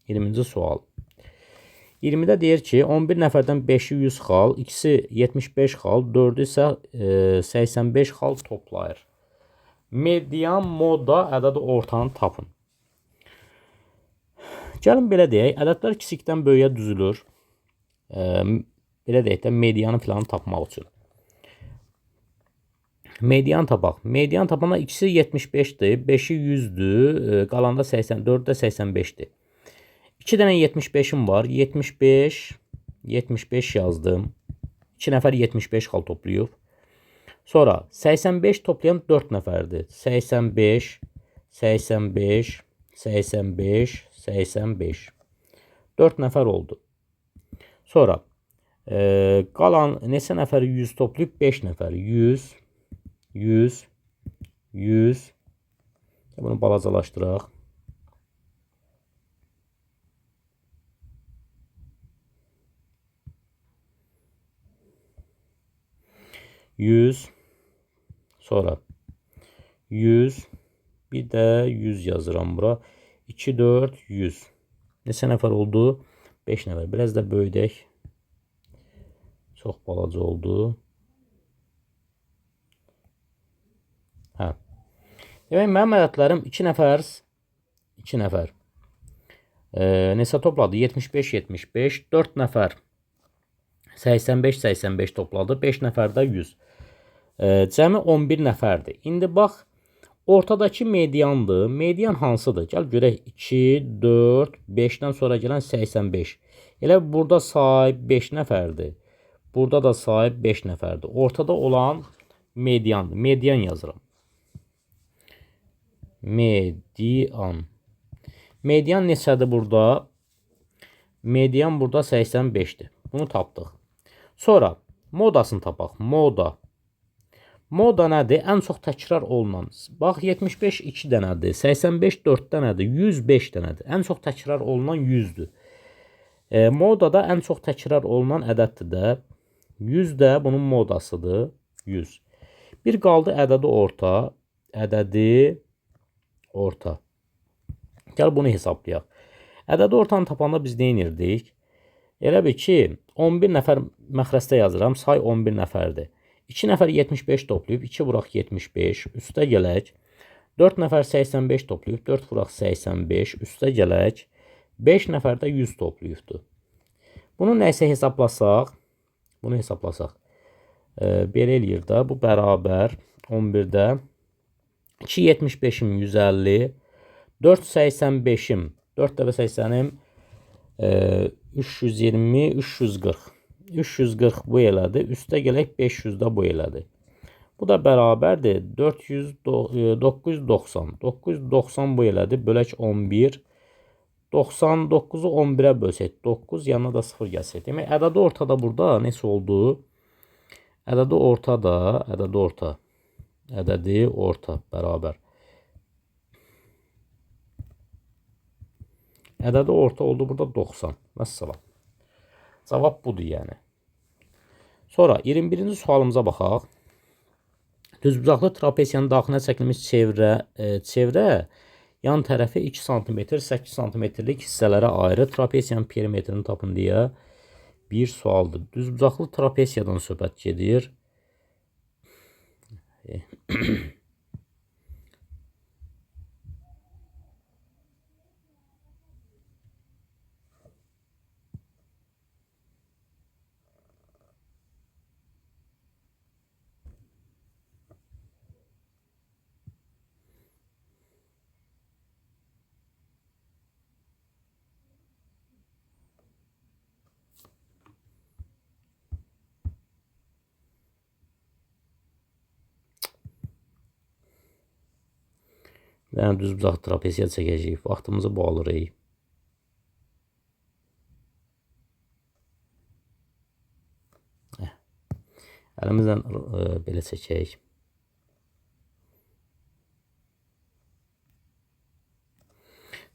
20-ci sual. 20-də deyir ki, 11 nəfərdən 5-i 100 xal, 2-si 75 xal, 4-ü isə 85 xal toplayır. Median moda ədədi ortanı tapın. Gəlin belə deyək, ədədlər kiçikdən böyüyə düzülür. Belə deyək də, medianı filanı tapmaq üçün. Median tapaq. Median tapanda ikisi 75-dir, 5-i 100-dür, qalanda 84-də 85-dir. 2 dənə 75-im var, 75 yazdım. 2 nəfər 75 xal toplayıb. Sonra 85 toplayan 4 nəfərdir. 85, 85, 85, 85. 4 nəfər oldu. Sonra qalan neçə nəfəri 100 toplayıb? 5 nəfəri. 100, 100, 100. Bunu balacalaşdıraq. 100. Sonra 100. Bir də 100 yazıram bura. 2, 4, 100. Neçə nəfər oldu? 5 nəfər. Biraz da böyüdək. Çox balaca oldu. Hə. Demək, mənim ədədlərim 2 nəfər. 2 nəfər. Neçə topladı? 75, 75. 4 nəfər. 85, 85 topladı. 5 nəfər də 100. Cəmi 11 nəfərdir. İndi bax, ortadakı mediandır. Median hansıdır? Gəl görək. 2, 4, 5-dən sonra gələn 85. Elə burada sahib 5 nəfərdir. Burada da sahib 5 nəfərdir. Ortada olan mediandır. Median yazıram. Median. Median neçədir burada? Median burada 85'dir. Bunu tapdıq. Sonra modasını tapaq. Moda. Moda nədir? Ən çox təkrar olunan. Bax, 75 2 dənədir. 85 4 dənədir. 100 5 dənədir. Ən çox təkrar olunan 100'dür. Modada ən çox təkrar olunan ədəddir də. 100 də bunun modasıdır. 100. Bir qaldı ədədi orta. Ədədi orta. Gəl bunu hesablayaq. Ədədi ortanı tapanda biz nə edirdik? Elə bil ki, 11 nəfər məxrəstə yazıram. Say 11 nəfərdir. 2 nəfər 75 toplayıb, 2 vuraq 75, üstə gələk. 4 nəfər 85 toplayıb, 4 vuraq 85, üstə gələk. 5 nəfər də 100 toplayıbdır. Bunu nəysə hesablasaq, belə eləyir də, bu bərabər 11-də 2 75'im 150, 4 85'im, 4 dəfə 80'im 320, 340. 340 bu elədi. Üstə gələk 500 də bu elədi. Bu da bərabərdir. 990. 990 bu elədi. Bölək 11. 99'u 11'ə bölsək. 9 yanına da 0 gəlsək. Demək, ədədi ortada burada nəsə oldu? Ədədi orta bərabər. Ədədi orta oldu burada 90. Məsələn. Cavab budur yəni. Sonra 21-ci sualımıza baxaq. Düzbucaqlı trapesiyanın daxilinə çəkilmiş çevrə yan tərəfi 2 sm, 8 sm-lik hissələrə ayrı trapesiyanın perimetrini tapın deyə bir sualdır. Düzbucaqlı trapesiyadan söhbət gedir. Yəni düzbucaqlı trapesiya çəkəcəyik. Vaxtımızı bu alırıq. Əlimizlə belə çəkək.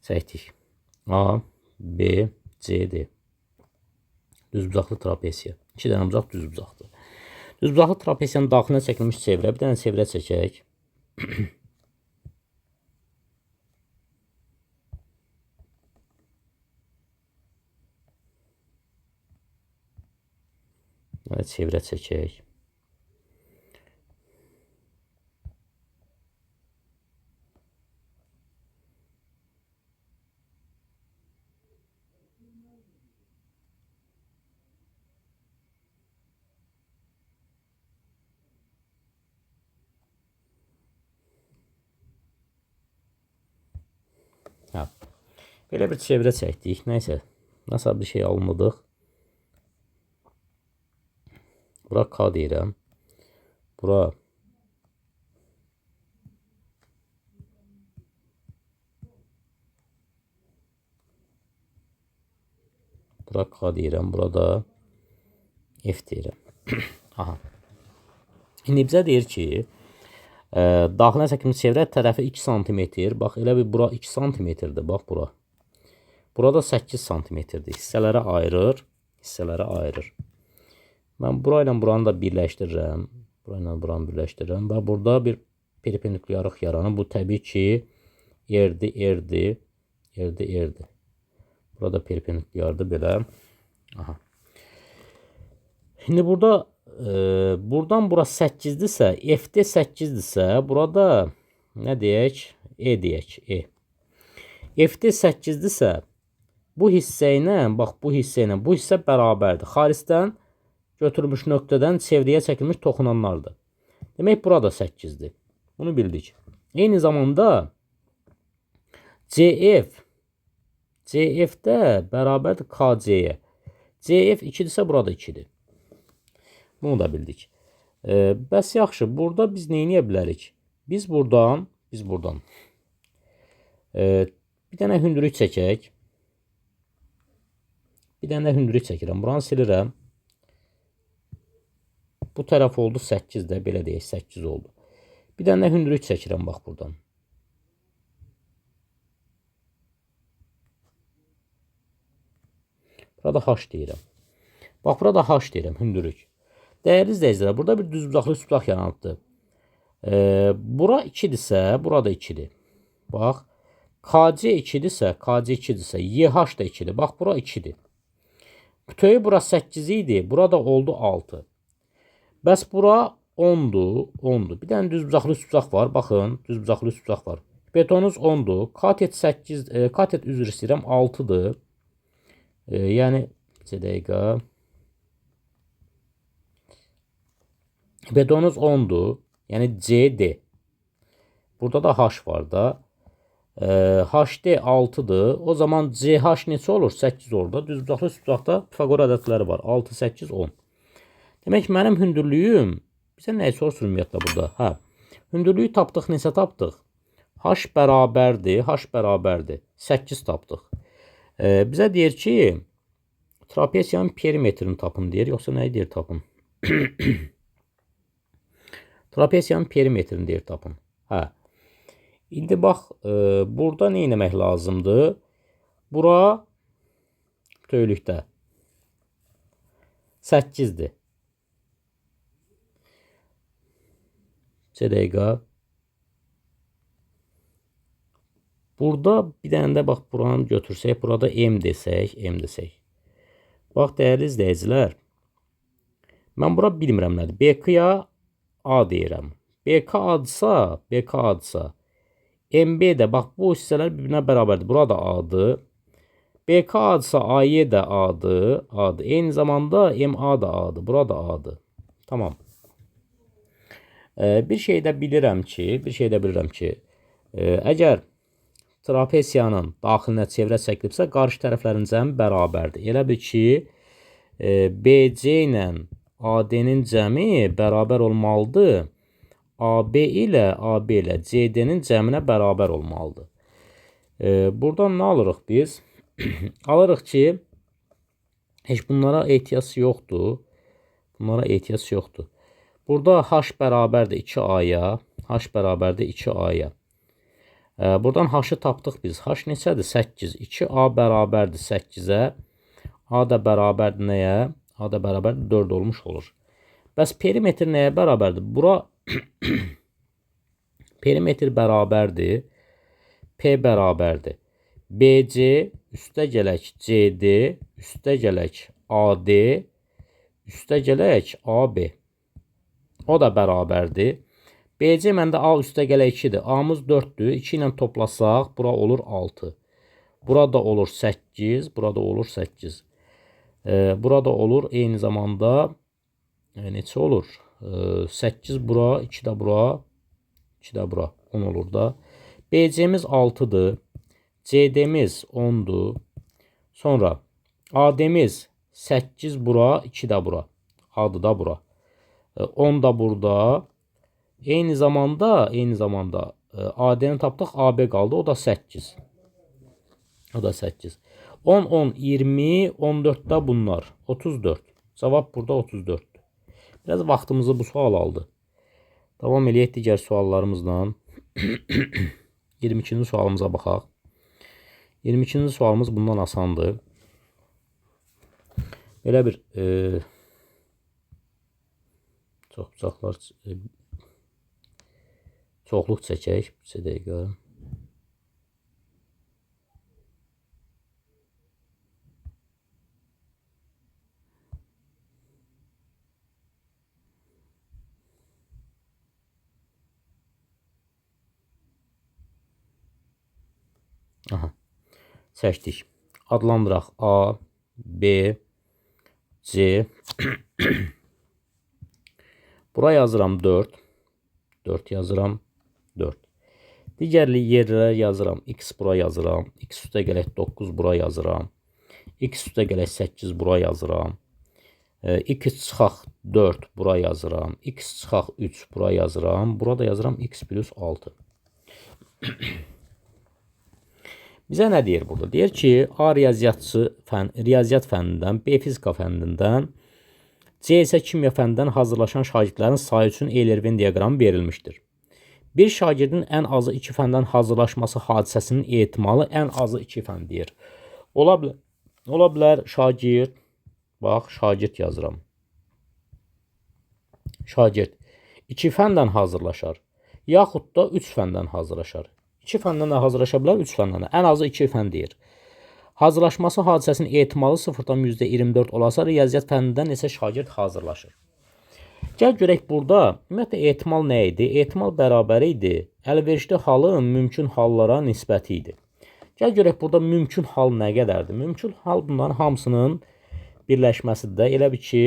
Çəkdik. A, B, C-dir. Düzbucaqlı trapesiya. 2 dənə bucaq düzbucaqdır. Düzbucaqlı trapesiyanın daxilinə çəkilmiş çevrə. Bir dənə çevrə çəkək. Evet, çevrə çəkək. Belə bir çevrə çəkdik. Nəysə, nasıl bir şey almadıq. Bura K deyirəm. Bura K deyirəm. Burada F deyirəm. Aha. İndi bizə deyir ki, Daxilə çəkilmiş çevrə tərəfi 2 sm. Bax, elə bir bura 2 sm-dir. Bax, bura. Burada 8 sm-dir. Hissələrə ayırır. Hissələrə ayırır. Mən bura ilə buranı da birləşdirirəm. Bura ilə buranı birləşdirirəm. Və burada bir perpendikulyarlıq yaranır. Bu təbii ki, erdi. Burada perpendikulyardır belə. Aha. Şimdi burada buradan bura 8'dirsə, F'de 8'dirsə, burada nə deyək? E deyək. F'de 8'dirsə, bu hissə ilə, bax bu hissə bərabərdir. Xaricdən götürülmüş nöqtədən çevrəyə çəkilmiş toxunanlardır. Demək burada 8'dir. Bunu bildik. Eyni zamanda CF də bərabərdir KC-yə. CF 2'dirsə, burada 2'dir. Bunu da bildik. Bəs yaxşı, burada biz nə edə bilərik? Biz buradan bir dənə hündürlük çəkək. Bir dənə hündürlük çəkirəm. Buranı silirəm. Bu tərəf oldu 8 də, belə deyək, 8 oldu. Bir dənə hündürlük çəkirəm bax buradan. Burada H deyirəm. Bax, burada H deyirəm, hündürlük. Dəyərli izləyicilər, burada bir düzbucaqlı üsbucaq yaranıbdır. Bura 2'dirsə, burada 2'dir. Bax, KC 2'dirsə, YH da 2'dir. Bax, bura 2'dir. Bütövü bura 8 idi, burada oldu 6. Bəs bura 10'dur. Bir dənə düzbucaqlı üsbucaq var. Baxın, düzbucaqlı üsbucaq var. Betonunuz 10'dur. Katet üzr istəyirəm 6'dır. Yəni, bir dəqiqə. Betonunuz 10'dur. Yəni CD. Burada da H var da. HD 6'dır. O zaman CH neçə olur? 8 orada. Düzbucaqlı üsbucaqda Pifagor ədədləri var. 6, 8, 10. Demək, mənim hündürlüyüm, bizə nəyi soruşur ümumiyyətlə burada? Hündürlüyü tapdıq, neçə tapdıq? H bərabərdir. 8 tapdıq. Bizə deyir ki, trapesiyanın perimetrini tapın deyir. Yoxsa nəyi deyir tapın? Trapesiyanın perimetrini deyir tapın. İndi bax, burada nə etmək lazımdır? Bura bütövlükdə 8'dir. Dəqiqə. Burada bir dənə də bax, buranı götürsək, burada M desək. Bax, dəyərli izləyicilər, mən bura bilmirəm nədir. BK-ya A deyirəm. BK adsa, MB də, bax, bu hissələr bir-birinə bərabərdir. Burada A-dır. BK adsa AY də A-dır. Eyni zamanda MA da A-dır. Burada A-dır. Tamam. Bir şey də bilirəm ki, əgər trapesiyanın daxilinə çevrə çəkilibsə, qarşı tərəflərin cəmi bərabərdir. Elə bil ki, BC ilə AD-nin cəmi bərabər olmalıdır. AB ilə CD-nin cəminə bərabər olmalıdır. Buradan nə alırıq biz? Alırıq ki, heç bunlara ehtiyac yoxdur. Burada H bərabərdir 2A-ya. Buradan H-ı tapdıq biz. H neçədir? 8. 2A bərabərdir 8-ə. A da bərabərdir nəyə? A da bərabərdir 4 olmuş olur. Bəs perimetr nəyə bərabərdir? Bura perimetr bərabərdir. P bərabərdir. BC üstə gələk CD, üstə gələk AD, üstə gələk AB. O da bərabərdir. BC məndə A üstə gələk 2-dir. A-mız 4-dür. 2 ilə toplasaq, bura olur 6. Burada olur 8. Burada olur eyni zamanda neçə olur? 8 bura, 2 də bura, 10 olur da. BC-miz 6-dır. CD-miz 10'dur. Sonra AD-miz 8 bura, 2 də bura. Adı da bura. 10 da burada. Eyni zamanda AD-ni tapdıq, AB qaldı. O da 8. 10, 10, 20, 14 da bunlar. 34. Cavab burada 34'dür. Biraz vaxtımızı bu sual aldı. Davam eləyək digər suallarımızla. 22-ci sualımıza baxaq. 22-ci sualımız bundan asandır. Belə bir çoxluq çəkək. Bir dəqiqə. Aha. Çəkdik. Adlandıraq. A, B, C. Bura yazıram 4. 4 yazıram. 4. Digərli yerlərə yazıram. X bura yazıram. X üstə gələk 9 bura yazıram. X üstə gələk 8 bura yazıram. X çıxaq 4 bura yazıram. X çıxaq 3 bura yazıram. Burada yazıram X plus 6. Bizə nə deyir burada? Deyir ki, A riyaziyyat fənnindən, B fizika fənnindən, C isə kimya fənnindən hazırlaşan şagirdlərin sayı üçün Eyler-Venn diaqramı verilmişdir. Bir şagirdin ən azı 2 fəndən hazırlaşması hadisəsinin ehtimalı ən azı 2 fən deyir. Ola bilər şagird, bax, şagird yazıram. Şagird 2 fəndən hazırlaşar, yaxud da 3 fəndən hazırlaşar. 2 fəndən də hazırlaşa bilər, 3 fəndən də. Ən azı 2 fən deyir. Hazırlaşması hadisəsinin ehtimalı 0-dan %24 olasa, riyaziyyat fənnindən neçə şagird hazırlaşır? Gəl görək burada, ümumiyyətlə, ehtimal nə idi? Ehtimal bərabər idi. Əlverişli halın mümkün hallara nisbəti idi. Gəl görək burada mümkün hal nə qədərdir? Mümkün hal bunların hamısının birləşməsidir. Elə bir ki,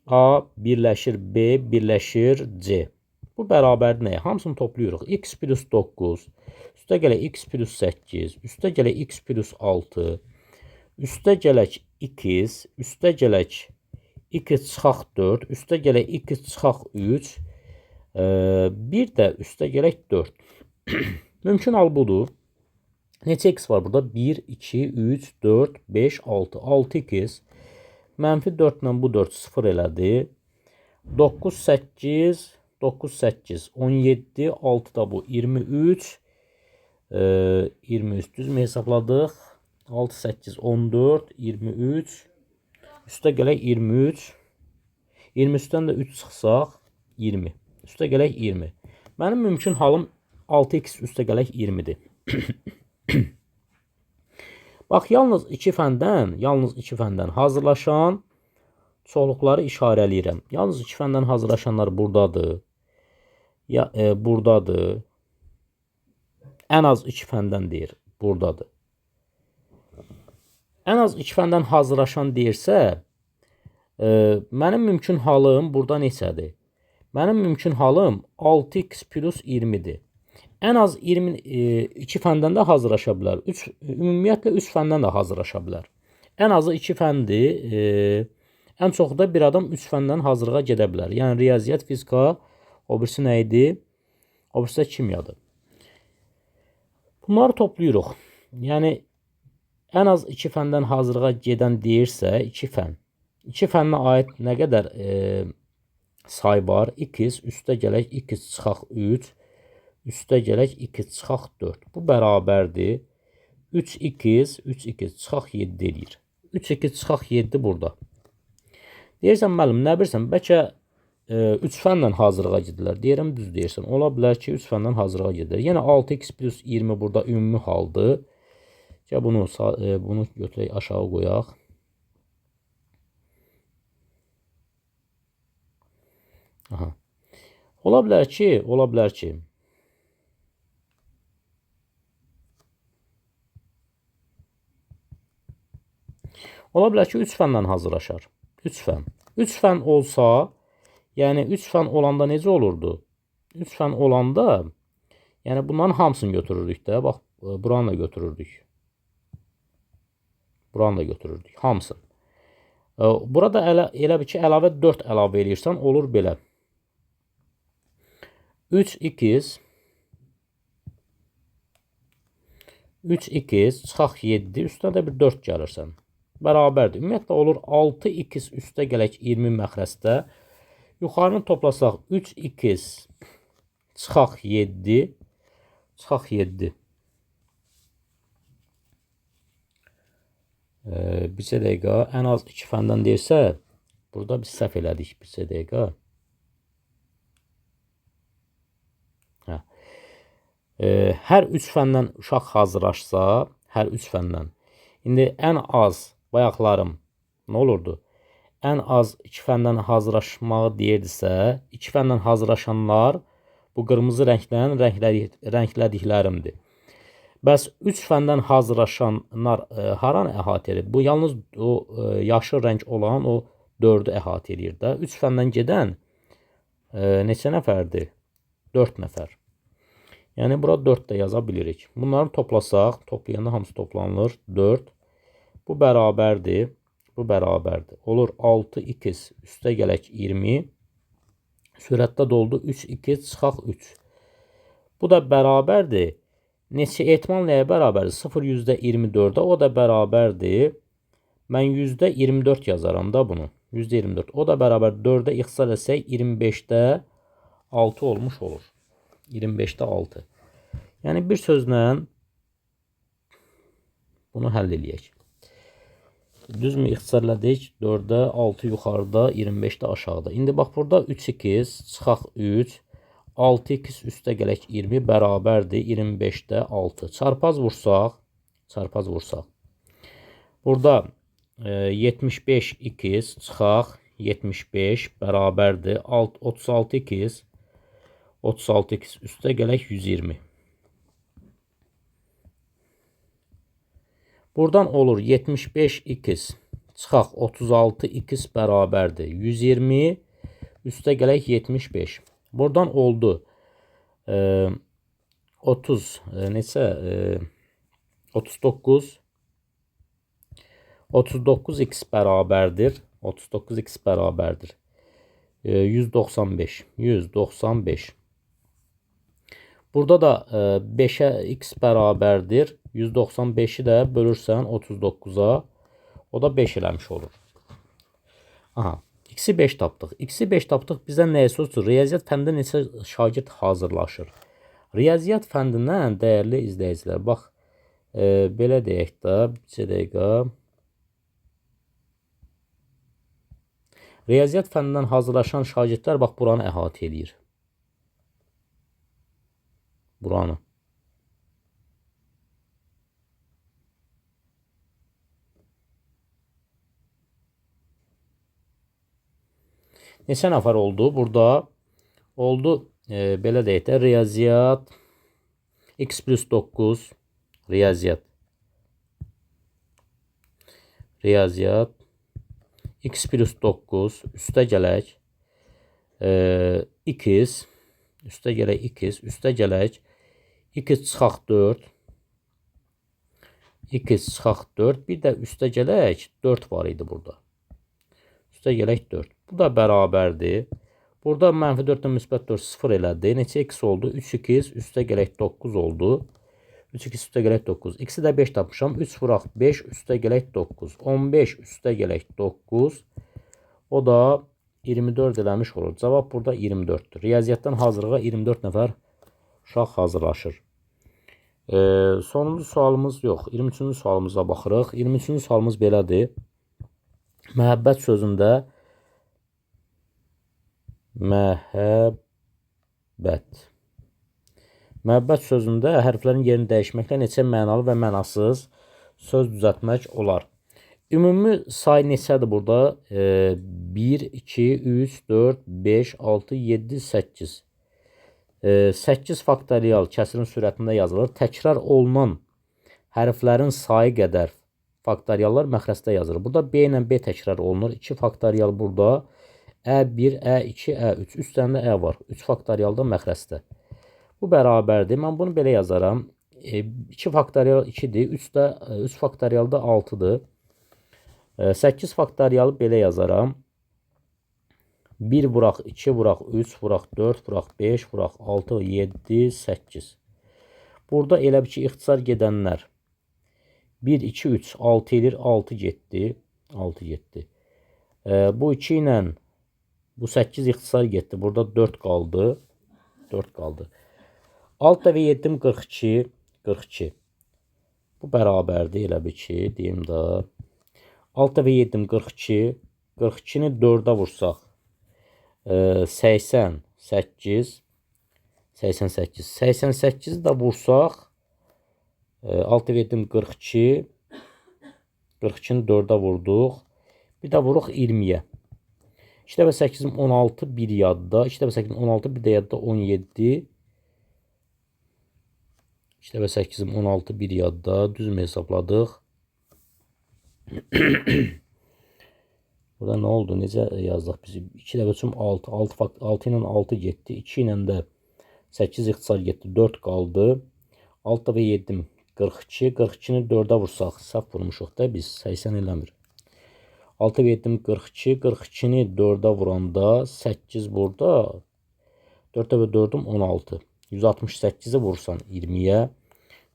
A birləşir B birləşir C. Bu bərabər nəyə? Hamısını toplayırıq. X plus 9, üstə gələk X plus 8, üstə gələk X plus 6, üstə gələk X, üstə gələk X çıxaq 4, üstə gələk X çıxaq 3, bir də üstə gələk 4. Mümkün hal budur. Neçə X var burada? 1, 2, 3, 4, 5, 6. 6X. Mənfi 4 ilə bu 4 0 elədi. 9, 8, 9, 8, 17, 6 da bu 23. 23 düz mü hesabladıq? 6, 8, 14, 23. Üstə gələk 23. 23-dən də 3 çıxsaq 20. Üstə gələk 20. Mənim mümkün halım 6x üstə gələk 20-dir. Bax, yalnız 2 fəndən hazırlaşan çoxluqları işarələyirəm. Yalnız 2 fəndən hazırlaşanlar buradadır. Buradadır. Ən az 2 fəndən deyir. Buradadır. Ən az 2 fəndən hazırlaşan deyirsə, mənim mümkün halım burada neçədir? Mənim mümkün halım 6x plus 20-dir. Ən az 2 fəndən də hazırlaşa bilər. Ümumiyyətlə 3 fəndən də hazırlaşa bilər. Ən azı 2 fəndir. Ən çoxu da bir adam 3 fəndən hazırlığa gedə bilər. Yəni riyaziyyat, fizika, o birisi nə idi? O birisi də kimyadır. Bunları toplayırıq. Yəni ən az 2 fəndən hazırlığa gedən deyirsə 2 fən. 2 fəninə aid nə qədər say var? X üstə gələk x çıxaq 3. Üstə gələk 2 çıxaq 4. Bu bərabərdir. 3x çıxaq 7 eləyir. 3x çıxaq 7 burada. Deyirsən, müəllim, nə bilirsən, bəlkə 3 fənlə hazırlığa gedirlər. Deyirəm, düz deyirsən. Ola bilər ki, 3 fənlə hazırlığa gedirlər. Yəni 6x plus 20 burada ümumi haldır. Gəl bunu götürək, aşağı qoyaq. Aha. Ola bilər ki, Ola bilər ki, 3 fəndən hazırlaşar. 3 fən. 3 fən olsa, yəni 3 fən olanda necə olurdu? 3 fən olanda, yəni bunların hamısını götürürdük də. Bax, buranı da götürürdük. Buranı da götürürdük. Hamısını. Burada elə bir ki, əlavə 4 əlavə edirsən, olur belə. 3x çıxaq 7, üstünə də bir 4 gəlirsən. Bərabərdir. Ümumiyyətlə olur 6x üstə gələk 20 məxrəsdə Yuxarını toplasaq 3x çıxaq 7 çıxaq 7. Bircə dəqiqə. Ən az 2 fəndən deyirsə, burada biz səhv elədik. Bircə dəqiqə. Hər 3 fəndən uşaq hazırlaşsa, hər 3 fəndən. İndi ən az bayaqlarım nə olurdu? Ən az 2 fəndən hazırlaşmağı deyirdisə, 2 fəndən hazırlaşanlar bu qırmızı rəngdən rənglədiklərimdir. Bəs 3 fəndən hazırlaşanlar haranı əhatə edir? Bu yalnız o yaşıl rəng olan o 4-ü əhatə edir də. 3 fəndən gedən neçə nəfərdir? 4 nəfər. Yəni bura 4 də yaza bilirik. Bunları toplasaq, toplayanda hamısı toplanılır. 4. Bu bərabərdir. Bu bərabərdir. Olur 6x üstə gələk 20. Sürətdə doldu 3x çıxaq 3. Bu da bərabərdir. Neçə ehtimal nəyə bərabərdir? 0,24-ə o da bərabərdir. Mən %24 yazaram da bunu. %24. O da bərabər 4-ə ixtisar etsək 25-də 6 olmuş olur. 25-də 6. Yəni bir sözlə bunu həll eləyək. Düzmü ixtisarladik? 4-də 6 yuxarıda, 25-də aşağıda. İndi bax burada 3x çıxaq 3. 6x üstə gələk 20 bərabərdir 25-də 6. Çarpaz vursaq. Burada 75x çıxaq 75 bərabərdir 36x. 36x üstə gələk 120. Buradan olur 75x çıxaq 36x bərabərdir 120 üstə gələk 75. Buradan oldu 39. 39x bərabərdir 195. 195. Burada da 5'ə x bərabərdir. 195'i də bölürsən 39'a. O da 5 eləmiş olur. Aha. X-i 5 tapdıq. X-i 5 tapdıq. Bizə nəyə soruşur? Riyaziyyat fəndində neçə şagird hazırlaşır? Riyaziyyat fəndindən dəyərli izləyicilər. Bax, belə deyək də, bir dəqiqə. Riyaziyyat fəndindən hazırlaşan şagirdlər bax buranı əhatə edir. Buranı. Neçə nəfər oldu? Burada oldu, belə deyək də, riyaziyyat x plus 9, riyaziyyat x plus 9 üstə gələk x üstə gələk x çıxaq 4 bir də üstə gələk 4 var idi burada. Üstə gələk 4. Bu da bərabərdir. Burada mənfi 4-dən müsbət 4 0 elədi. Neçə x oldu? 3x üstə gələk 9 oldu. 3x üstə gələk 9. X-i də 5 tapmışam. 3 vuraq 5 üstə gələk 9. 15 üstə gələk 9. O da 24 eləmiş olur. Cavab burada 24'dür. Riyaziyyatdan hazırlığa 24 nəfər uşaq hazırlaşır. Sonuncu sualımız yox. 23-cü sualımıza baxırıq. 23-cü sualımız belədir. Məhəbbət sözündə Məhəbbət sözündə hərflərin yerini dəyişməklə neçə mənalı və mənasız söz düzəltmək olar? Ümumi say neçədir burada? 1, 2, 3, 4, 5, 6, 7, 8. 8 faktorial kəsirin sürətində yazılır. Təkrar olunan hərflərin sayı qədər faktoriallar məxrəsdə yazılır. Burada B ilə B təkrar olunur. 2 faktorial burada. Ə1, Ə2, Ə3. Üstlərində Ə var. 3 faktorial da məxrəsdə. Bu bərabərdir. Mən bunu belə yazaram. 2 faktorial 2'dir. 3 faktorial da 6'dır. 8 faktorialı belə yazaram. 1 vuraq, 2 vuraq, 3 vuraq, 4 vuraq, 5 vuraq, 6, 7, 8. Burada elə bir ki, ixtisar gedənlər 1, 2, 3, 6 edir, 6 getdi. Bu 2 ilə Bu 8 ixtisar getdi. Burada 4 qaldı. 4 qaldı. 6 və 7 42. 42. Bu bərabərdir elə bir ki, deyim də. 6 və 7 42. 42-ni 4-ə vursaq 88. 88. 88-i də vursaq 6 və 7 42. 42-ni 4-ə vurduq. Bir də vuruq 20-yə. 2 dəfə 8-im 16, 1 yadda. 2 dəfə 8-im 16, bir də yadda 17. 2 dəfə 8-im 16, 1 yadda. Düzmü hesabladıq? Burada nə oldu? Necə yazdıq biz? 2 dəfə 6. 6 ilə 6 getdi. 2 ilə də 8 ixtisar getdi. 4 qaldı. 6 və 7 42. 42-ni 4-ə vursaq. Səhv vurmuşuq da biz. 80 eləmir. 6 və 7 42. 42-ni 4-ə vuranda 8 burada. 4 və 4-üm 16. 168-i vursan 20-yə.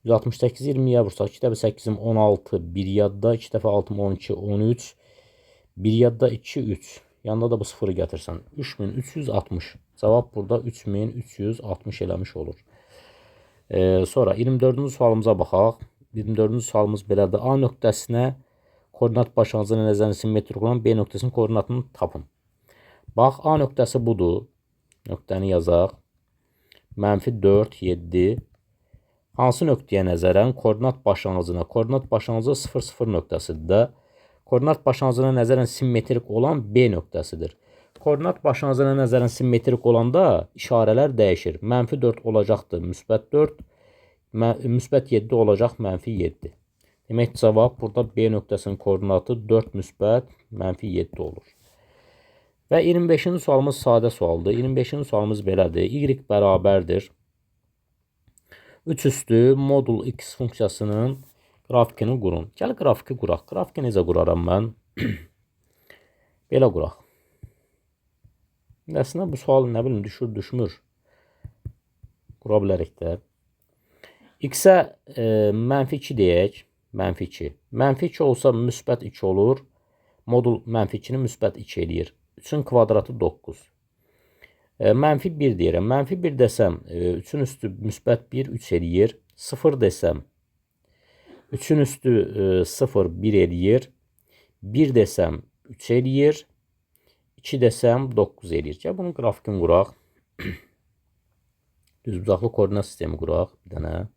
168-i 20-yə vursaq. 2 dəfə 8-im 16. 1 yadda. 2 dəfə 6-ım 12. 13. 1 yadda 2. 3. Yanında da bu sıfırı gətirsən. 3360. Cavab burada 3360 eləmiş olur. Sonra 24-cü sualımıza baxaq. 24-cü sualımız belədir. A nöqtəsinə koordinat başlanğıcına nəzərən simmetrik olan B nöqtəsinin koordinatını tapın. Bax, A nöqtəsi budur. Nöqtəni yazaq. -4, 7. Hansı nöqtəyə nəzərən koordinat başlanğıcına? Koordinat başlanğıcı 0, 0 nöqtəsidir də. Koordinat başlanğıcına nəzərən simmetrik olan B nöqtəsidir. Koordinat başlanğıcına nəzərən simmetrik olanda işarələr dəyişir. -4 olacaqdır, -4. -7 olacaq, -7. Demək cavab burada B nöqtəsinin koordinatı 4 müsbət -7 olur. Və 25-ci sualımız sadə sualdır. 25-ci sualımız belədir. Y bərabərdir 3 üstü modul x funksiyasının qrafikini qurun. Gəl qrafiki quraq. Qrafiki necə quraram mən? Belə quraq. Əslində bu sual nə bilim düşür, düşmür. Qura bilərik də. X-ə -2 deyək. -2. -2 olsa müsbət 2 olur. Modul -2-ni müsbət 2 eləyir. 3-ün kvadratı 9. -1 deyirəm. -1 desəm 3-ün üstü müsbət 1, 3 eləyir. 0 desəm 3-ün üstü 0, 1 eləyir. 1 desəm 3 eləyir. 2 desəm 9 eləyir. Gəl bunun qrafikini quraq. Düzbucaqlı koordinat sistemi quraq bir dənə.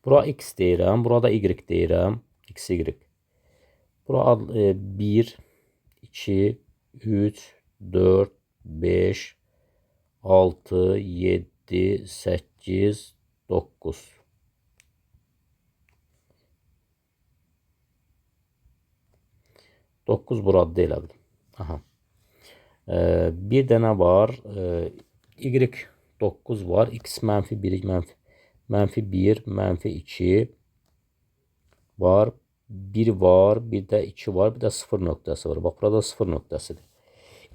Bura x deyirəm, burada y deyirəm. X, y. Bura 1, 2, 3, 4, 5, 6, 7, 8, 9. Dokuz burada deyil abi. Aha. Bir dənə var. Y 9 var. X -1, -1, -2 var. 1 var. Bir də 2 var. Bir də 0 nöqtəsi var. Bax, burada 0 nöqtəsidir.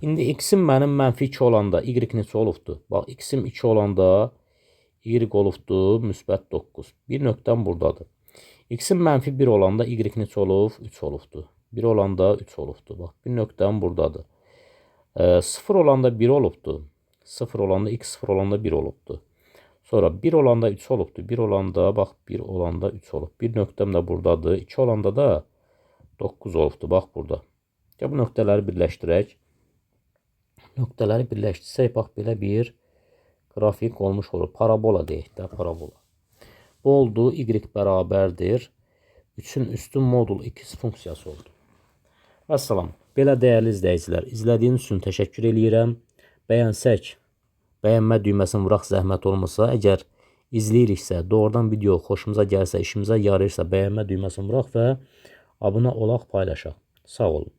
İndi x-im mənim -2 olanda y neçə olubdur? Bax, x-im 2 olanda y olubdur müsbət 9. Bir nöqtəm buradadır. X-im -1 olanda y neçə olub? 3 olubdur. 1 olanda 3 olubdur. Bax, bir nöqtəm buradadır. 0 olanda 1 olubdur. 0 olanda x 0 olanda 1 olubdur. Sonra 1 olanda 3 olubdur. 1 olanda bax 1 olanda 3 olub. Bir nöqtəm də buradadır. 2 olanda da 9 olubdur. Bax burada. Ya bu nöqtələri birləşdirək. Nöqtələri birləşdirsək bax belə bir qrafik olmuş olur. Parabola deyək də, parabola. Bu oldu y bərabərdir 3-ün üstü modul x funksiyası oldu. Vəssalam. Belə dəyərli izləyicilər, izlədiyiniz üçün təşəkkür eləyirəm. Bəyənsək, bəyənmə düyməsini vuraq zəhmət olmasa, əgər izləyiriksə, doğrudan video xoşumuza gəlsə, işimizə yarayırsa, bəyənmə düyməsini vuraq və abunə olaq, paylaşaq. Sağ olun.